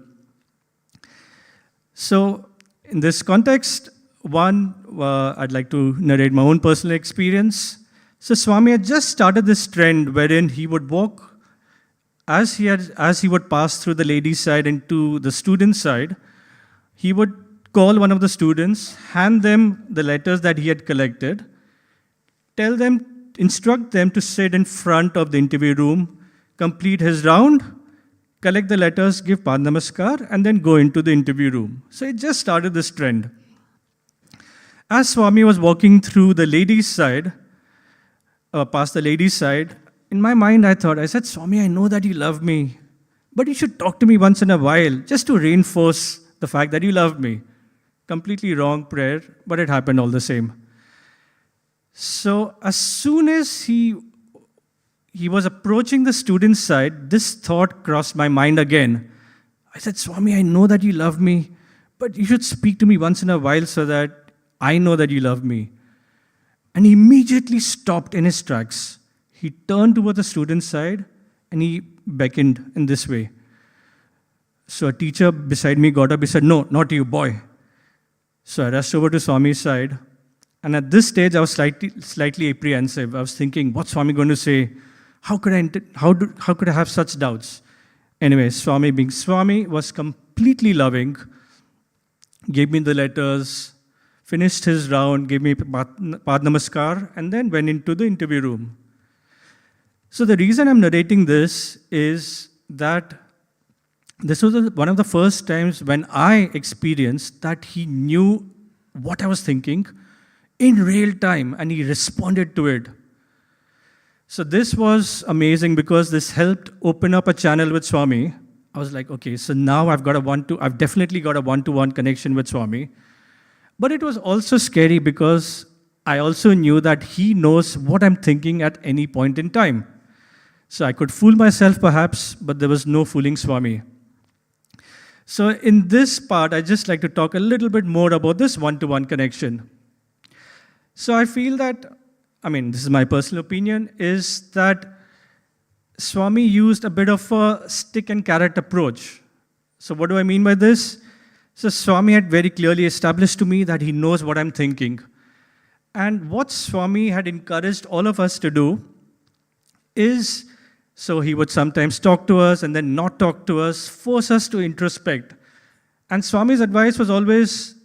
So in this context, I'd like to narrate my own personal experience. So Swami had just started this trend wherein he would walk, as he would pass through the ladies' side into the students' side, he would call one of the students, hand them the letters that he had collected, instruct them to sit in front of the interview room, complete his round, collect the letters, give Pad Namaskar, and then go into the interview room. So it just started this trend. As Swami was walking through the ladies' side, past the ladies' side, in my mind I said, Swami, I know that you love me, but you should talk to me once in a while, just to reinforce the fact that you love me. Completely wrong prayer, but it happened all the same. So as soon as he was approaching the student's side, this thought crossed my mind again. I said, Swami, I know that you love me, but you should speak to me once in a while so that I know that you love me. And he immediately stopped in his tracks. He turned toward the student's side and he beckoned in this way. So a teacher beside me got up, he said, no, not you, boy. So I rushed over to Swami's side. And at this stage, I was slightly apprehensive. I was thinking, what's Swami going to say? How could I have such doubts? Anyway, Swami being Swami was completely loving, gave me the letters, finished his round, gave me Pad Namaskar, and then went into the interview room. So the reason I'm narrating this is that this was one of the first times when I experienced that he knew what I was thinking in real time and he responded to it. So this was amazing because this helped open up a channel with Swami. I was like, okay, so now I've definitely got a one-to-one connection with Swami. But it was also scary because I also knew that he knows what I'm thinking at any point in time. So I could fool myself perhaps, but there was no fooling Swami. So in this part, I just like to talk a little bit more about this one-to-one connection. So I feel that, this is my personal opinion, is that Swami used a bit of a stick and carrot approach. So what do I mean by this? So Swami had very clearly established to me that he knows what I'm thinking. And what Swami had encouraged all of us to do is, so he would sometimes talk to us and then not talk to us, force us to introspect. And Swami's advice was always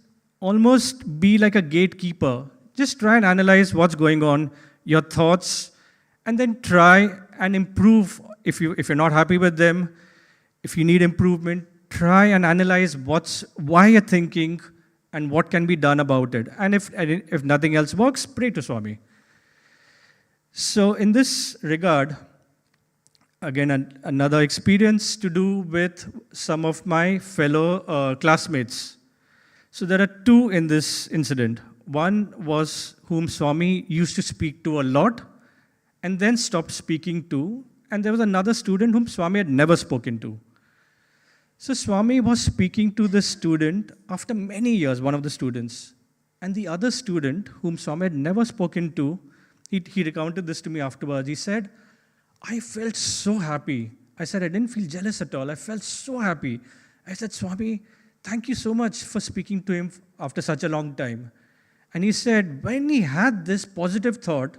almost be like a gatekeeper. Just try and analyze what's going on, your thoughts, and then try and improve. If you're not happy with them, if you need improvement, try and analyze why you're thinking and what can be done about it. And if nothing else works, pray to Swami. So in this regard, again, another experience to do with some of my fellow classmates. So there are two in this incident. One was whom Swami used to speak to a lot and then stopped speaking to. And there was another student whom Swami had never spoken to. So Swami was speaking to this student after many years, one of the students. And the other student, whom Swami had never spoken to, he recounted this to me afterwards. He said, I felt so happy. I said, I didn't feel jealous at all. I felt so happy. I said, Swami, thank you so much for speaking to him after such a long time. And he said, when he had this positive thought,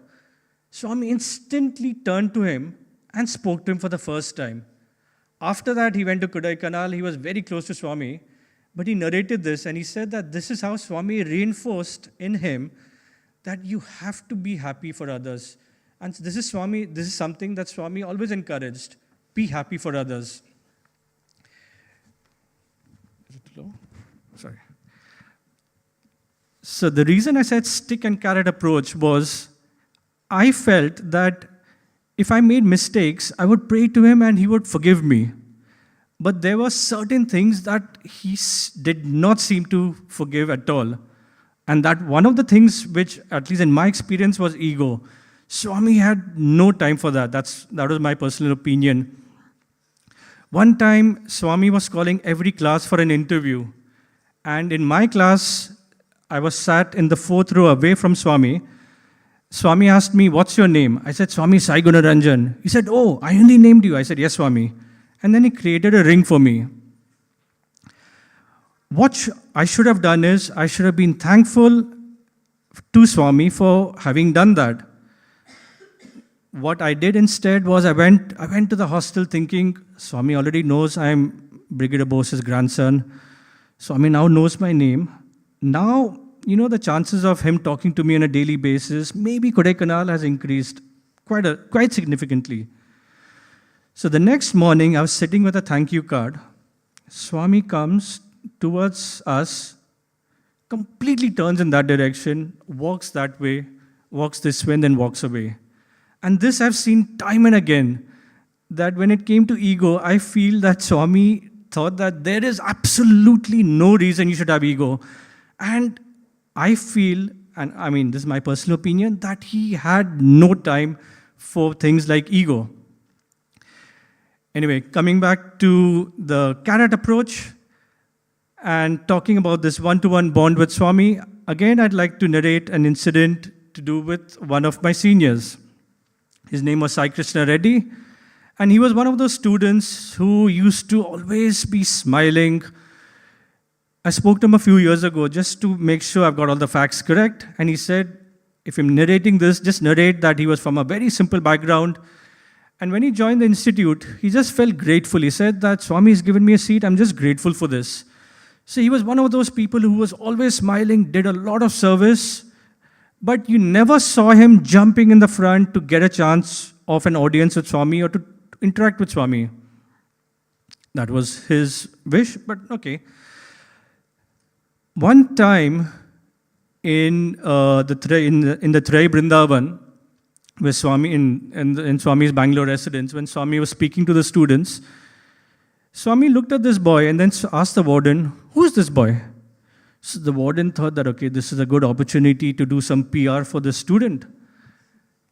Swami instantly turned to him and spoke to him for the first time. After that, he went to Kodaikanal. He was very close to Swami, but he narrated this and he said that this is how Swami reinforced in him that you have to be happy for others. And this is something that Swami always encouraged. Be happy for others. Is it low? Sorry. So the reason I said stick and carrot approach was I felt that if I made mistakes, I would pray to him and he would forgive me. But there were certain things that he did not seem to forgive at all. And that one of the things which, at least in my experience, was ego. Swami had no time for that. That was my personal opinion. One time, Swami was calling every class for an interview. And in my class, I was sat in the fourth row away from Swami. Swami asked me, what's your name? I said, Swami Sai Gunaranjan. He said, oh, I only named you. I said, yes, Swami. And then he created a ring for me. What I should have done is, I should have been thankful to Swami for having done that. What I did instead was I went to the hostel thinking, Swami already knows I am Brigadier Bose's grandson. Swami now knows my name. Now, the chances of him talking to me on a daily basis, maybe Kodaikanal has increased quite significantly. So the next morning, I was sitting with a thank you card. Swami comes towards us, completely turns in that direction, walks that way, walks this way, and then walks away. And this I've seen time and again, that when it came to ego, I feel that Swami thought that there is absolutely no reason you should have ego. And I feel, and this is my personal opinion, that he had no time for things like ego. Anyway, coming back to the carrot approach and talking about this one-to-one bond with Swami, again, I'd like to narrate an incident to do with one of my seniors. His name was Sai Krishna Reddy, and he was one of those students who used to always be smiling. I spoke to him a few years ago just to make sure I've got all the facts correct, and he said, if I'm narrating this, just narrate that he was from a very simple background. And when he joined the institute, he just felt grateful. He said that Swami has given me a seat, I'm just grateful for this. So he was one of those people who was always smiling, did a lot of service, but you never saw him jumping in the front to get a chance of an audience with Swami or to interact with Swami. That was his wish, but okay. One time in the Trai Brindavan, where Swami in Swami's Bangalore residence, when Swami was speaking to the students, Swami looked at this boy and then asked the warden, who's this boy? So the warden thought that, okay, this is a good opportunity to do some PR for the student.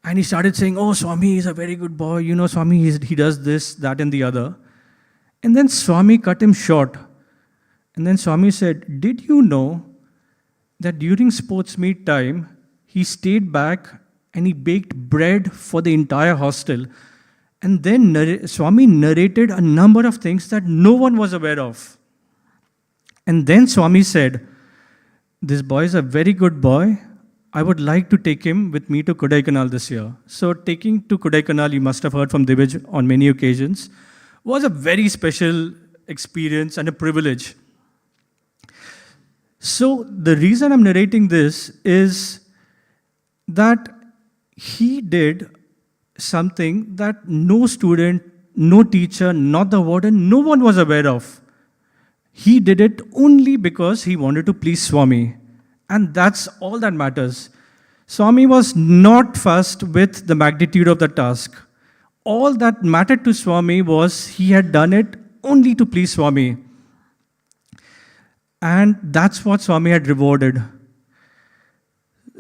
And he started saying, oh, Swami is a very good boy. Swami, he does this, that, and the other. And then Swami cut him short. And then Swami said, did you know that during sports meet time, he stayed back and he baked bread for the entire hostel. And then Swami narrated a number of things that no one was aware of. And then Swami said, this boy is a very good boy. I would like to take him with me to Kodaikanal this year. So taking to Kodaikanal, you must have heard from Divij on many occasions, was a very special experience and a privilege. So the reason I'm narrating this is that he did something that no student, no teacher, not the warden, no one was aware of. He did it only because he wanted to please Swami. And that's all that matters. Swami was not fussed with the magnitude of the task. All that mattered to Swami was he had done it only to please Swami. And that's what Swami had rewarded.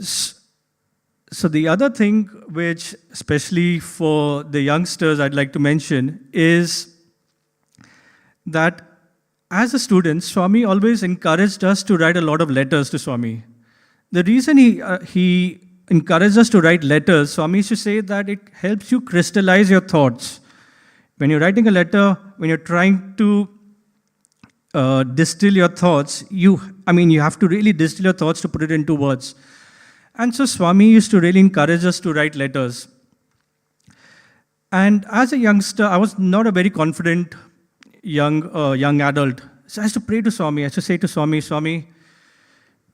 So the other thing which, especially for the youngsters, I'd like to mention is that as a student, Swami always encouraged us to write a lot of letters to Swami. The reason he encouraged us to write letters, Swami used to say that it helps you crystallize your thoughts. When you're writing a letter, when you're trying to distill your thoughts, you have to really distill your thoughts to put it into words. And so Swami used to really encourage us to write letters. And as a youngster, I was not a very confident young adult. So I used to pray to Swami. I used to say to Swami, Swami,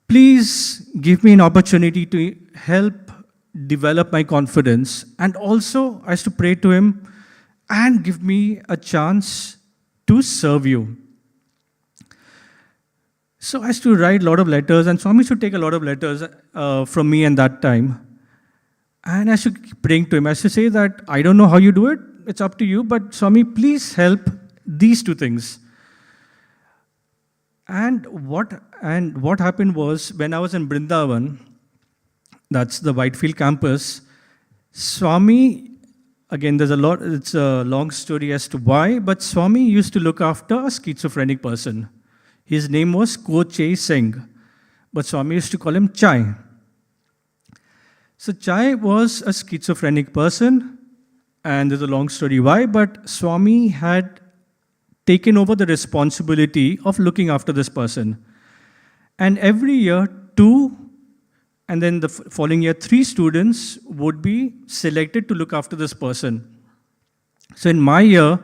please give me an opportunity to help develop my confidence. And also, I used to pray to him and give me a chance to serve you. So I used to write a lot of letters, and Swami used to take a lot of letters from me at that time. And I used to keep praying to him. I used to say that, I don't know how you do it, it's up to you, but Swami, please help these two things. And what happened was, when I was in Brindavan, that's the Whitefield campus, Swami, again, it's a long story as to why, but Swami used to look after a schizophrenic person. His name was Koche Singh, but Swami used to call him Chai. So Chai was a schizophrenic person, and there's a long story why, but Swami had taken over the responsibility of looking after this person. And every year, 2, and then the following year, 3 students would be selected to look after this person. So in my year,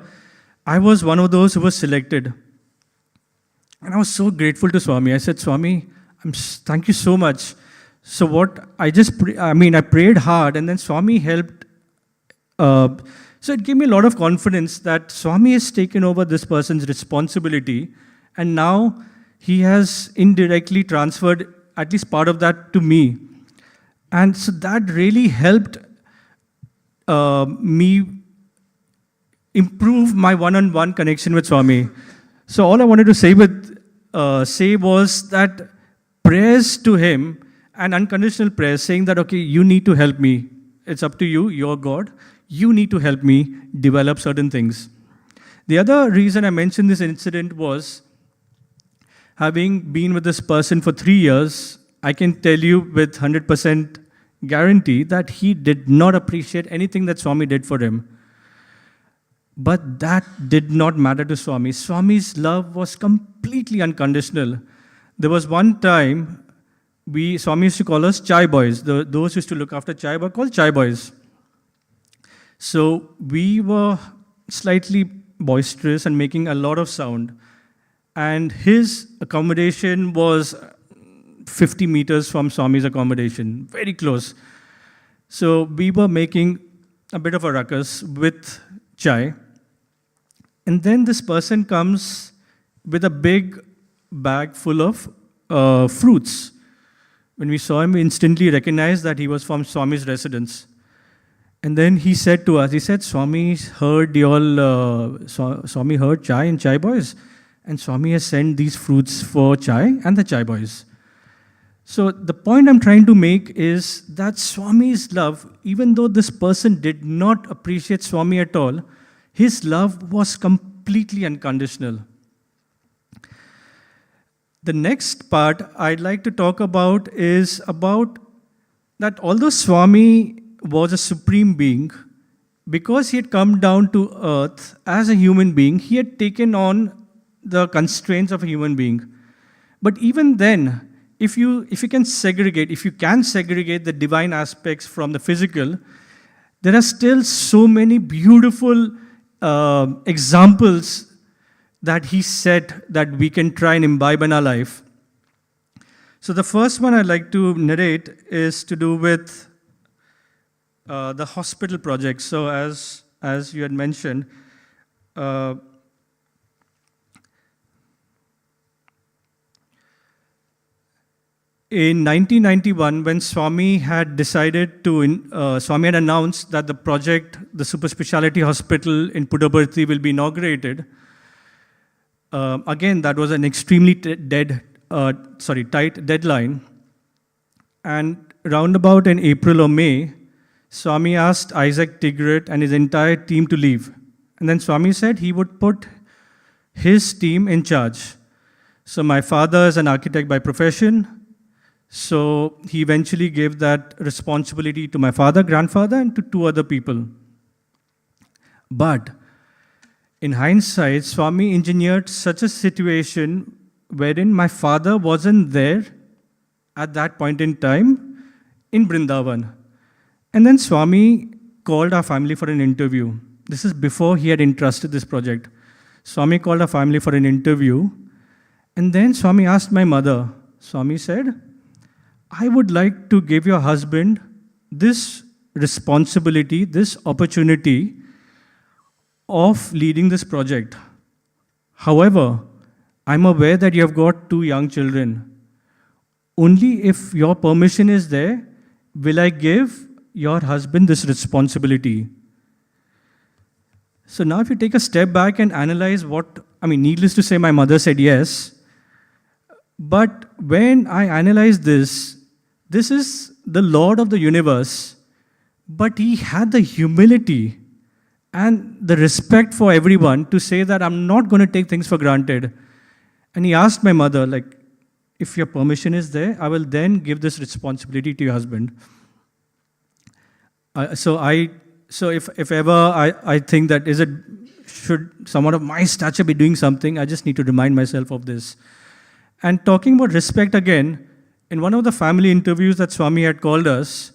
I was one of those who was selected. And I was so grateful to Swami. I said, Swami, thank you so much. So I prayed hard, and then Swami helped. So it gave me a lot of confidence that Swami has taken over this person's responsibility, and now he has indirectly transferred at least part of that to me. And so that really helped me improve my one-on-one connection with Swami. So all I wanted to say was that prayers to him and unconditional prayers, saying that, okay, you need to help me. It's up to you, you're God. You need to help me develop certain things. The other reason I mentioned this incident was, having been with this person for 3 years, I can tell you with 100% guarantee that he did not appreciate anything that Swami did for him. But that did not matter to Swami. Swami's love was completely unconditional. There was one time, Swami used to call us Chai Boys. Those who used to look after Chai were called Chai Boys. So we were slightly boisterous and making a lot of sound. And his accommodation was 50 meters from Swami's accommodation, very close. So we were making a bit of a ruckus with Chai. And then this person comes with a big bag full of fruits. When we saw him, we instantly recognized that he was from Swami's residence. And then he said to us, he said, Swami heard Chai and Chai Boys, and Swami has sent these fruits for Chai and the Chai Boys. So the point I'm trying to make is that Swami's love, even though this person did not appreciate Swami at all, his love was completely unconditional. The next part I'd like to talk about is about that although Swami was a supreme being, because he had come down to earth as a human being, he had taken on the constraints of a human being. But even then, if you can segregate the divine aspects from the physical, there are still so many beautiful examples that he set that we can try and imbibe in our life. So the first one I'd like to narrate is to do with the hospital project. So as you had mentioned, in 1991, when Swami had Swami had announced that the project, the super specialty hospital in Puttaparthi will be inaugurated. Again, that was an extremely tight deadline. And roundabout in April or May, Swami asked Isaac Tigret and his entire team to leave. And then Swami said he would put his team in charge. So my father is an architect by profession. So he eventually gave that responsibility to my father, grandfather, and to 2 other people. But in hindsight, Swami engineered such a situation wherein my father wasn't there at that point in time in Brindavan. And then Swami called our family for an interview. This is before he had entrusted this project. Swami called our family for an interview. And then Swami asked my mother. Swami said, I would like to give your husband this responsibility, this opportunity of leading this project. However, I'm aware that you have got 2 young children. Only if your permission is there, will I give your husband this responsibility. So now if you take a step back and analyze needless to say, my mother said yes. But when I analyze this is the Lord of the universe, but he had the humility and the respect for everyone to say that I'm not going to take things for granted. And he asked my mother, if your permission is there, I will then give this responsibility to your husband. So if ever I think that should someone of my stature be doing something, I just need to remind myself of this. And talking about respect again, in one of the family interviews that Swami had called us,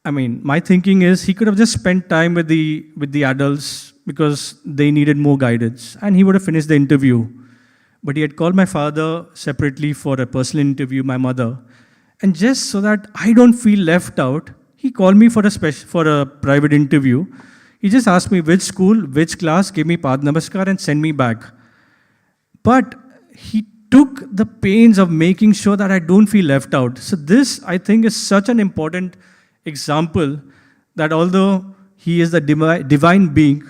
my thinking is he could have just spent time with the adults because they needed more guidance, and he would have finished the interview. But he had called my father separately for a personal interview, my mother, and just so that I don't feel left out, he called me for a private interview. He just asked me which school, which class, gave me Pad Namaskar and sent me back. But he took the pains of making sure that I don't feel left out. So this, I think, is such an important example that although he is the divine being,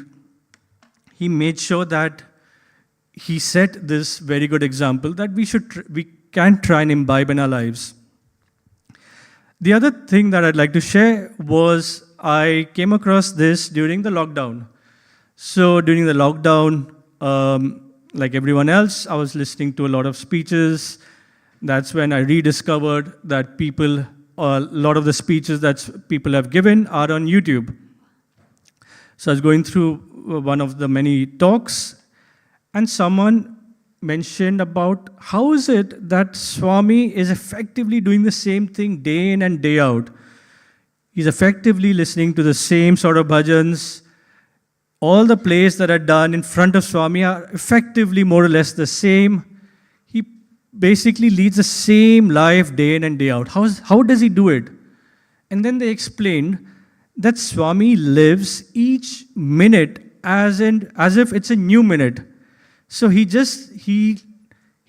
he made sure that he set this very good example that we can try and imbibe in our lives. The other thing that I'd like to share was I came across this during the lockdown. So during the lockdown, like everyone else, I was listening to a lot of speeches. That's when I rediscovered that a lot of the speeches that people have given are on YouTube. So I was going through one of the many talks, and someone mentioned about how is it that Swami is effectively doing the same thing day in and day out. He's effectively listening to the same sort of bhajans. All the plays that are done in front of Swami are effectively more or less the same. He basically leads the same life day in and day out. How does he do it? And then they explained that Swami lives each minute as if it's a new minute. So he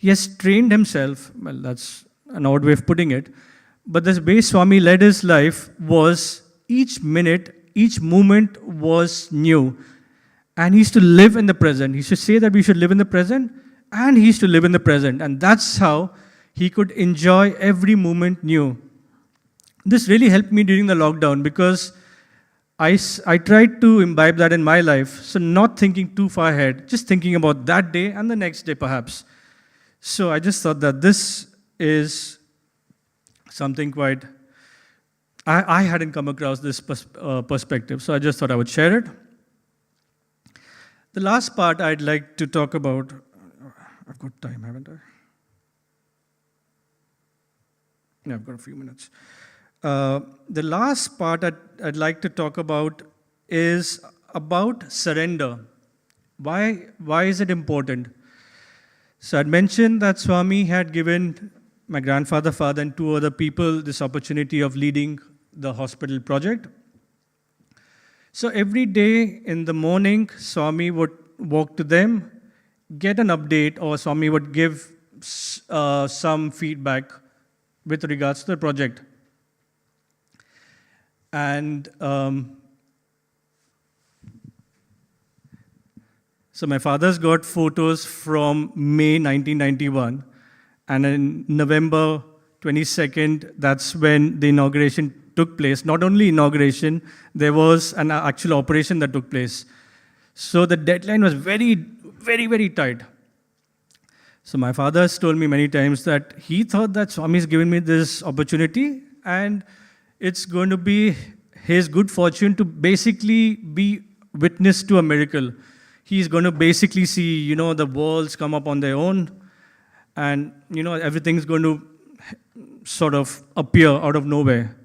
has trained himself. Well, that's an odd way of putting it. But the way Swami led his life was each minute, each moment was new. And he used to live in the present. He used to say that we should live in the present, and he used to live in the present. And that's how he could enjoy every moment new. This really helped me during the lockdown because I tried to imbibe that in my life. So not thinking too far ahead, just thinking about that day and the next day perhaps. So I just thought that this is something quite, I hadn't come across this perspective, so I just thought I would share it. The last part I'd like to talk about, I've got time, haven't I? Yeah, I've got a few minutes. The last part I'd like to talk about is about surrender. Why is it important? So I'd mentioned that Swami had given my grandfather, father, and two other people this opportunity of leading the hospital project. So every day in the morning, Swami would walk to them, get an update, or Swami would give some feedback with regards to the project. And so my father's got photos from May 1991, and in November 22nd, that's when the inauguration took place. Not only inauguration, there was an actual operation that took place. So the deadline was very, very, very tight. So my father has told me many times that he thought that Swami has given me this opportunity, and it's going to be his good fortune to basically be witness to a miracle. He's going to basically see, the walls come up on their own, and, everything's going to sort of appear out of nowhere.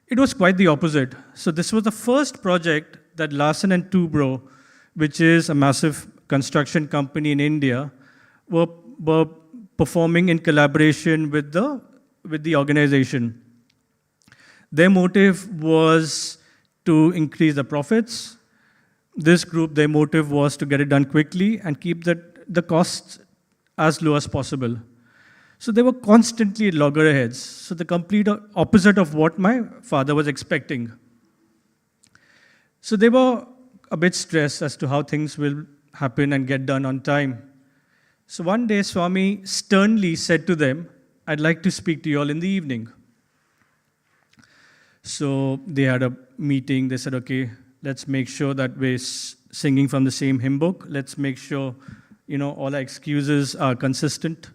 It was quite the opposite. So this was the first project that Larsen and Toubro, which is a massive construction company in India, were performing in collaboration with the organization. Their motive was to increase the profits. This group, their motive was to get it done quickly and keep the costs as low as possible. So they were constantly at loggerheads. So the complete opposite of what my father was expecting. So they were a bit stressed as to how things will happen and get done on time. So one day, Swami sternly said to them, "I'd like to speak to you all in the evening." So they had a meeting. They said, "Okay, let's make sure that we're singing from the same hymn book. Let's make sure, all our excuses are consistent."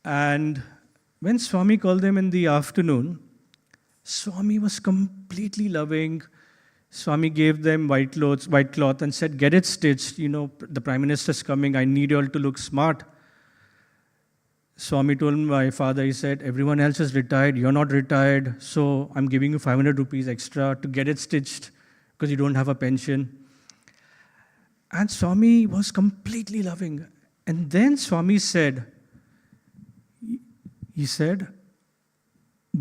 And when Swami called them in the afternoon, Swami was completely loving. Swami gave them white cloth, and said, "Get it stitched. The Prime Minister's coming. I need you all to look smart." Swami told my father, he said, "Everyone else is retired. You're not retired. So I'm giving you 500 rupees extra to get it stitched because you don't have a pension." And Swami was completely loving. And then Swami said,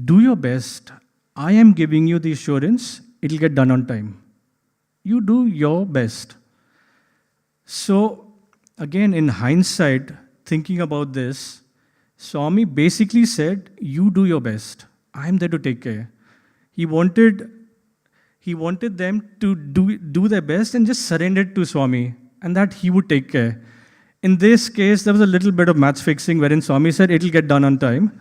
"Do your best. I am giving you the assurance it'll get done on time. You do your best." So, again, in hindsight, thinking about this, Swami basically said, "You do your best. I'm there to take care." He wanted them to do their best and just surrender it to Swami, and that he would take care. In this case, there was a little bit of match fixing wherein Swami said it'll get done on time.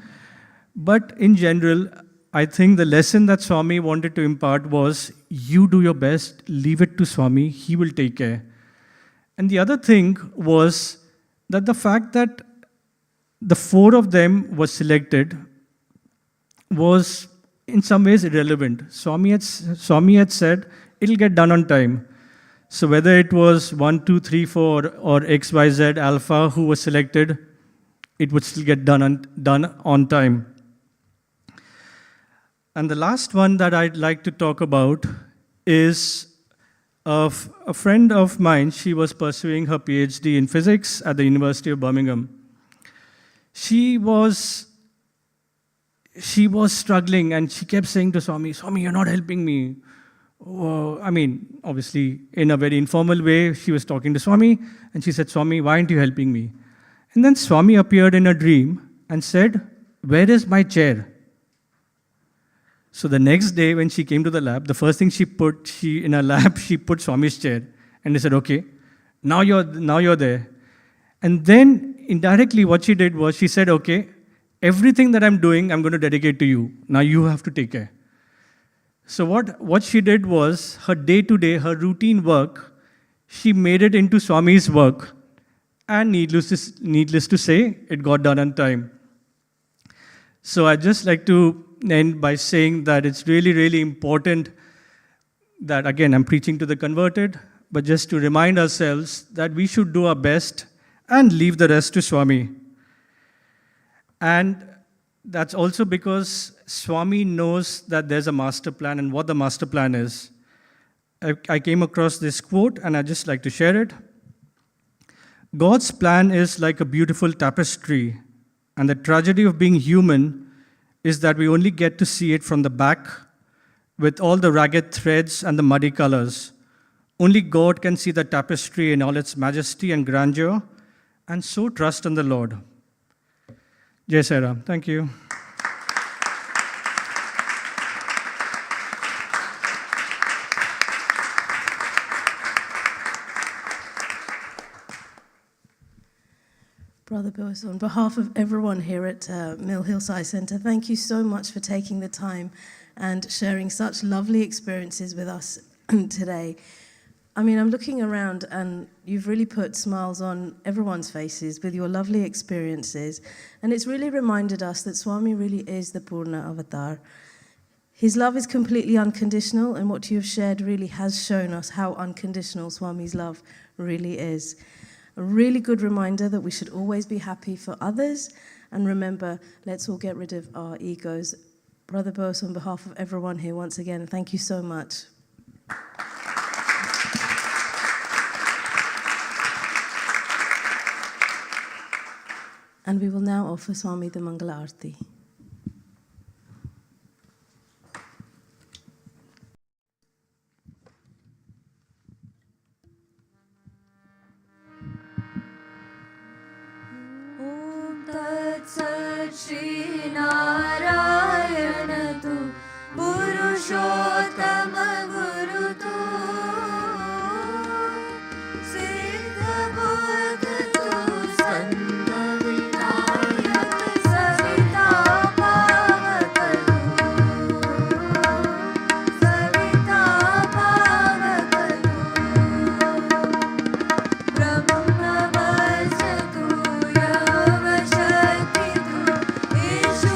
But in general, I think the lesson that Swami wanted to impart was, you do your best, leave it to Swami, he will take care. And the other thing was that the fact that the four of them were selected was in some ways irrelevant. Swami had said, it'll get done on time. So whether it was 1, 2, 3, 4 or X, Y, Z, Alpha who was selected, it would still get done on time. And the last one that I'd like to talk about is of a friend of mine. She was pursuing her PhD in physics at the University of Birmingham. She was struggling, and she kept saying to Swami, "Swami, you're not helping me." Obviously, in a very informal way, she was talking to Swami, and she said, "Swami, why aren't you helping me?" And then Swami appeared in a dream and said, "Where is my chair?" So the next day, when she came to the lab, the first thing she put Swami's chair, and they said, "Okay, now you're there." And then indirectly, what she did was she said, "Okay, everything that I'm doing, I'm going to dedicate to you. Now you have to take care." So what she did was, her day-to-day, her routine work, she made it into Swami's work. And needless to say, it got done on time. So I'd just like to end by saying that it's really, really important that, again, I'm preaching to the converted, but just to remind ourselves that we should do our best and leave the rest to Swami. And that's also because Swami knows that there's a master plan and what the master plan is. I came across this quote and I'd just like to share it. God's plan is like a beautiful tapestry, and the tragedy of being human is that we only get to see it from the back with all the ragged threads and the muddy colors. Only God can see the tapestry in all its majesty and grandeur, and so trust in the Lord. Jai Sai Ram. Thank you. Brother Bose, on behalf of everyone here at Mill Hill Sai Centre, thank you so much for taking the time and sharing such lovely experiences with us today. I mean, I'm looking around and you've really put smiles on everyone's faces with your lovely experiences. And it's really reminded us that Swami really is the Purna Avatar. His love is completely unconditional, and what you have shared really has shown us how unconditional Swami's love really is. A really good reminder that we should always be happy for others, and remember, let's all get rid of our egos. Brother Bose, on behalf of everyone here, once again, thank you so much. And we will now offer Swami the Mangala Arti. Shri Narayan तू पुरुषोत्तम गुरु तू सिद्ध बुद्ध तू संत विनायक सविता पावक तू सविता पावक तू ब्रह्म वश तू यव शक्ति तू ईशु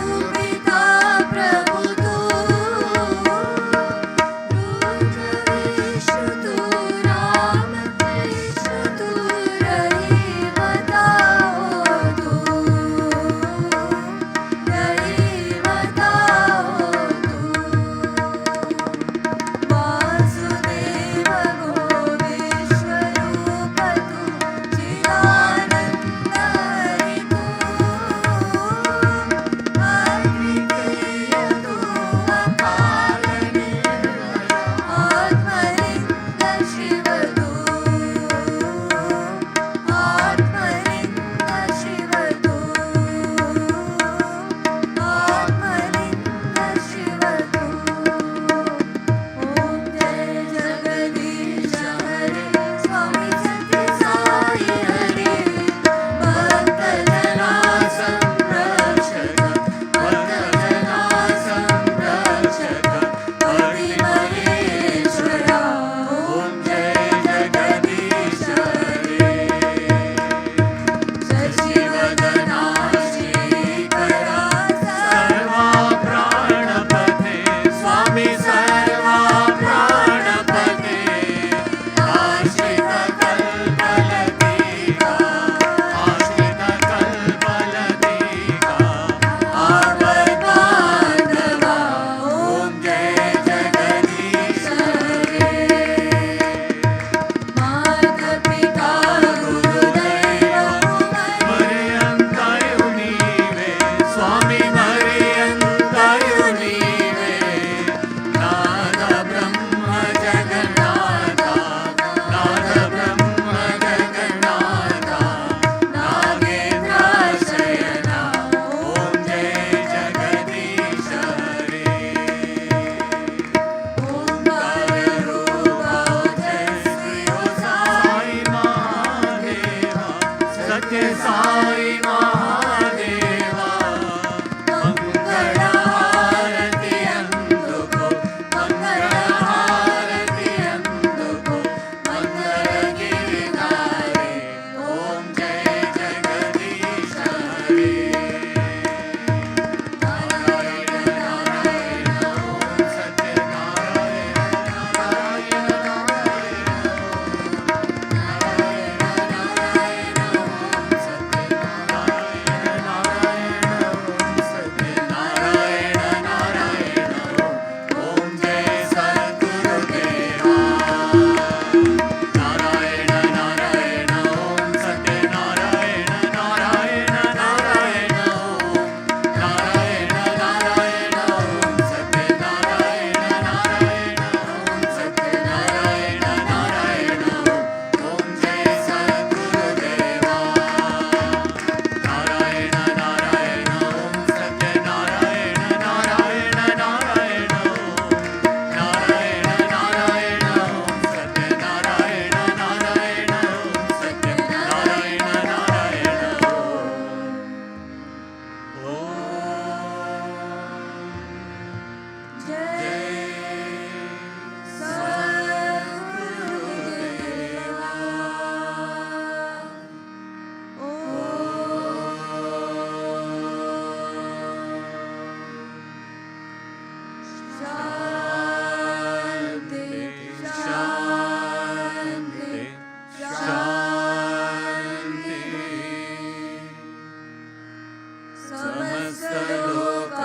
समस्तलोकाः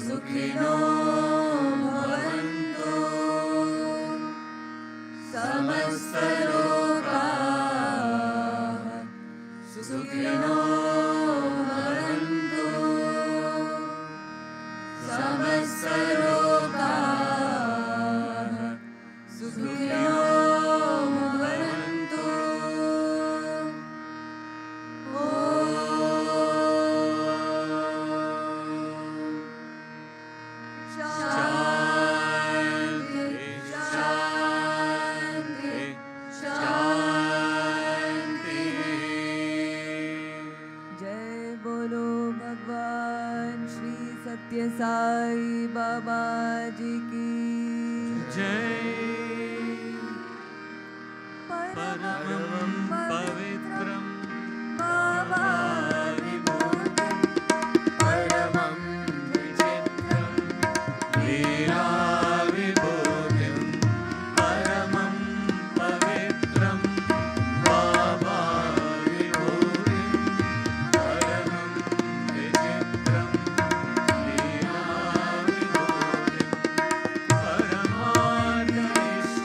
सुखिनो भवन्तु समस्तलोकाः सुखिनो भवन्तु समस्तलोकाः सुखिनो भवन्तु शान्ति शान्ति शान्ति जय बोलो भगवान श्री सत्य साई बाबा जी की जय परमं पवित्रं बाबा विभूतिं परमं विचित्रं लीला विभूतिं परमं पवित्रं बाबा विभूतिं परमं विचित्रं लीला विभूतिं परमार्थइष्टार्थमोक्षप्रदानं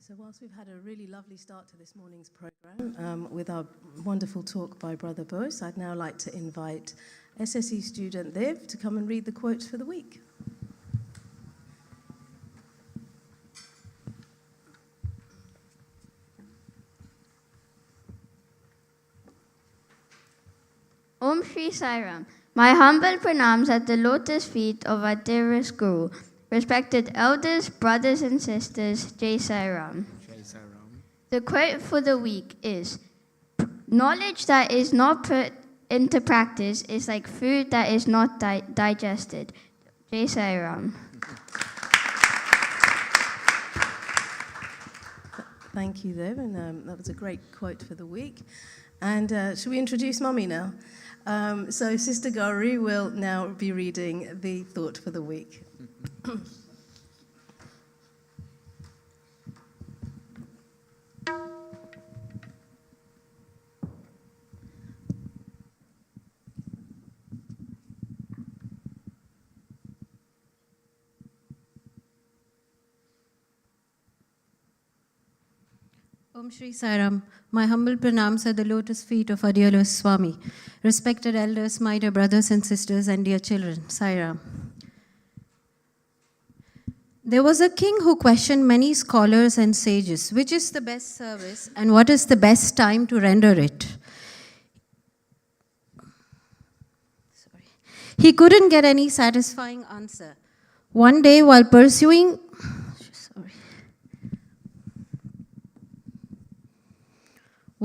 So whilst we've had a really lovely start to this morning's program with our wonderful talk by Brother Bose, I'd now like to invite SSE student Liv to come and read the quotes for the week. Om Shri Sai Ram. My humble pranams at the lotus feet of our dearest Guru. Respected elders, brothers and sisters, Jai Sai Ram. Jai Sai Ram. The quote for the week is, knowledge that is not put into practice is like food that is not digested. Jai Sai Ram. Thank you, Liv, and that was a great quote for the week. And should we introduce Mummy now? So Sister Gauri will now be reading the thought for the week. Om Shri Sai Ram. My humble pranams at the lotus feet of our dear Lord Swami. Respected elders, my dear brothers and sisters, and dear children, Sai Ram. There was a king who questioned many scholars and sages, which is the best service and what is the best time to render it. He couldn't get any satisfying answer. One day, while pursuing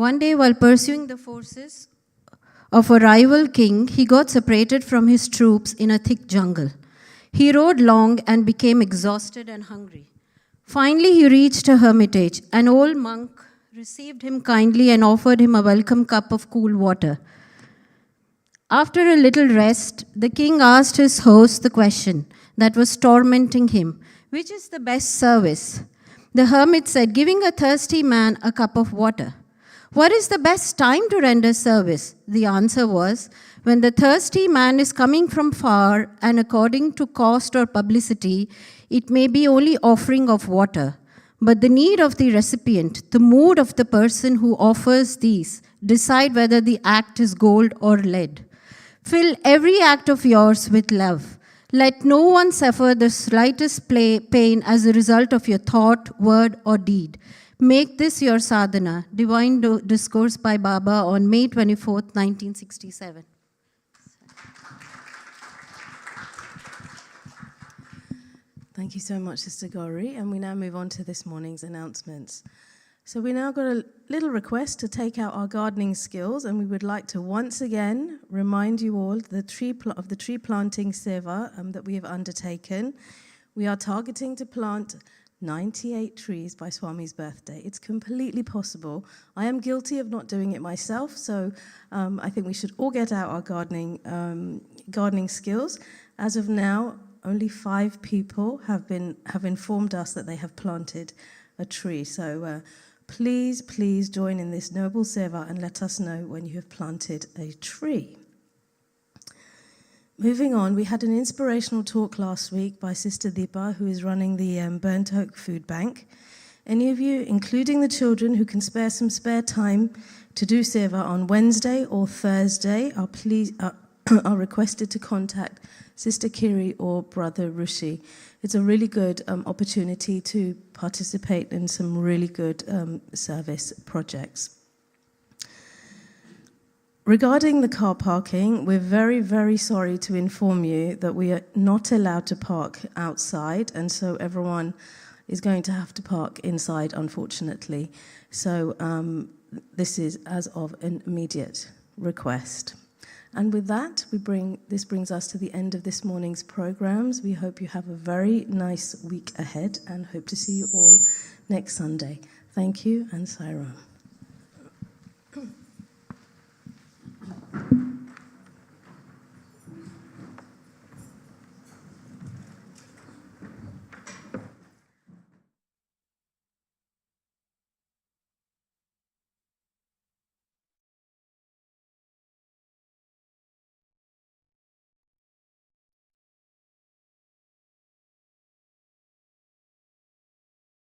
One day, while pursuing the forces of a rival king, he got separated from his troops in a thick jungle. He rode long and became exhausted and hungry. Finally, he reached a hermitage. An old monk received him kindly and offered him a welcome cup of cool water. After a little rest, the king asked his host the question that was tormenting him: which is the best service? The hermit said, giving a thirsty man a cup of water. What is the best time to render service? The answer was, when the thirsty man is coming from far, and according to cost or publicity, it may be only offering of water. But the need of the recipient, the mood of the person who offers these, decide whether the act is gold or lead. Fill every act of yours with love. Let no one suffer the slightest pain as a result of your thought, word, or deed. Make this your sadhana. Divine Discourse by Baba on May 24th, 1967. Thank you so much, Sister Gauri. And we now move on to this morning's announcements. So we now got a little request to take out our gardening skills, and we would like to once again remind you all of the tree planting seva that we have undertaken. We are targeting to plant 98 trees by Swami's birthday. It's completely possible. I am guilty of not doing it myself, so I think we should all get out our gardening skills. As of now, only 5 people have informed us that they have planted a tree. So please join in this noble seva and let us know when you have planted a tree. Moving on, we had an inspirational talk last week by Sister Deepa, who is running the Burnt Oak Food Bank. Any of you, including the children, who can spare some spare time to do seva on Wednesday or Thursday are requested to contact Sister Kiri or Brother Rushi. It's a really good opportunity to participate in some really good service projects. Regarding the car parking, we're very, very sorry to inform you that we are not allowed to park outside, and so everyone is going to have to park inside, unfortunately. So this is as of an immediate request. And with that, this brings us to the end of this morning's programs. We hope you have a very nice week ahead and hope to see you all next Sunday. Thank you, and Sai Ram.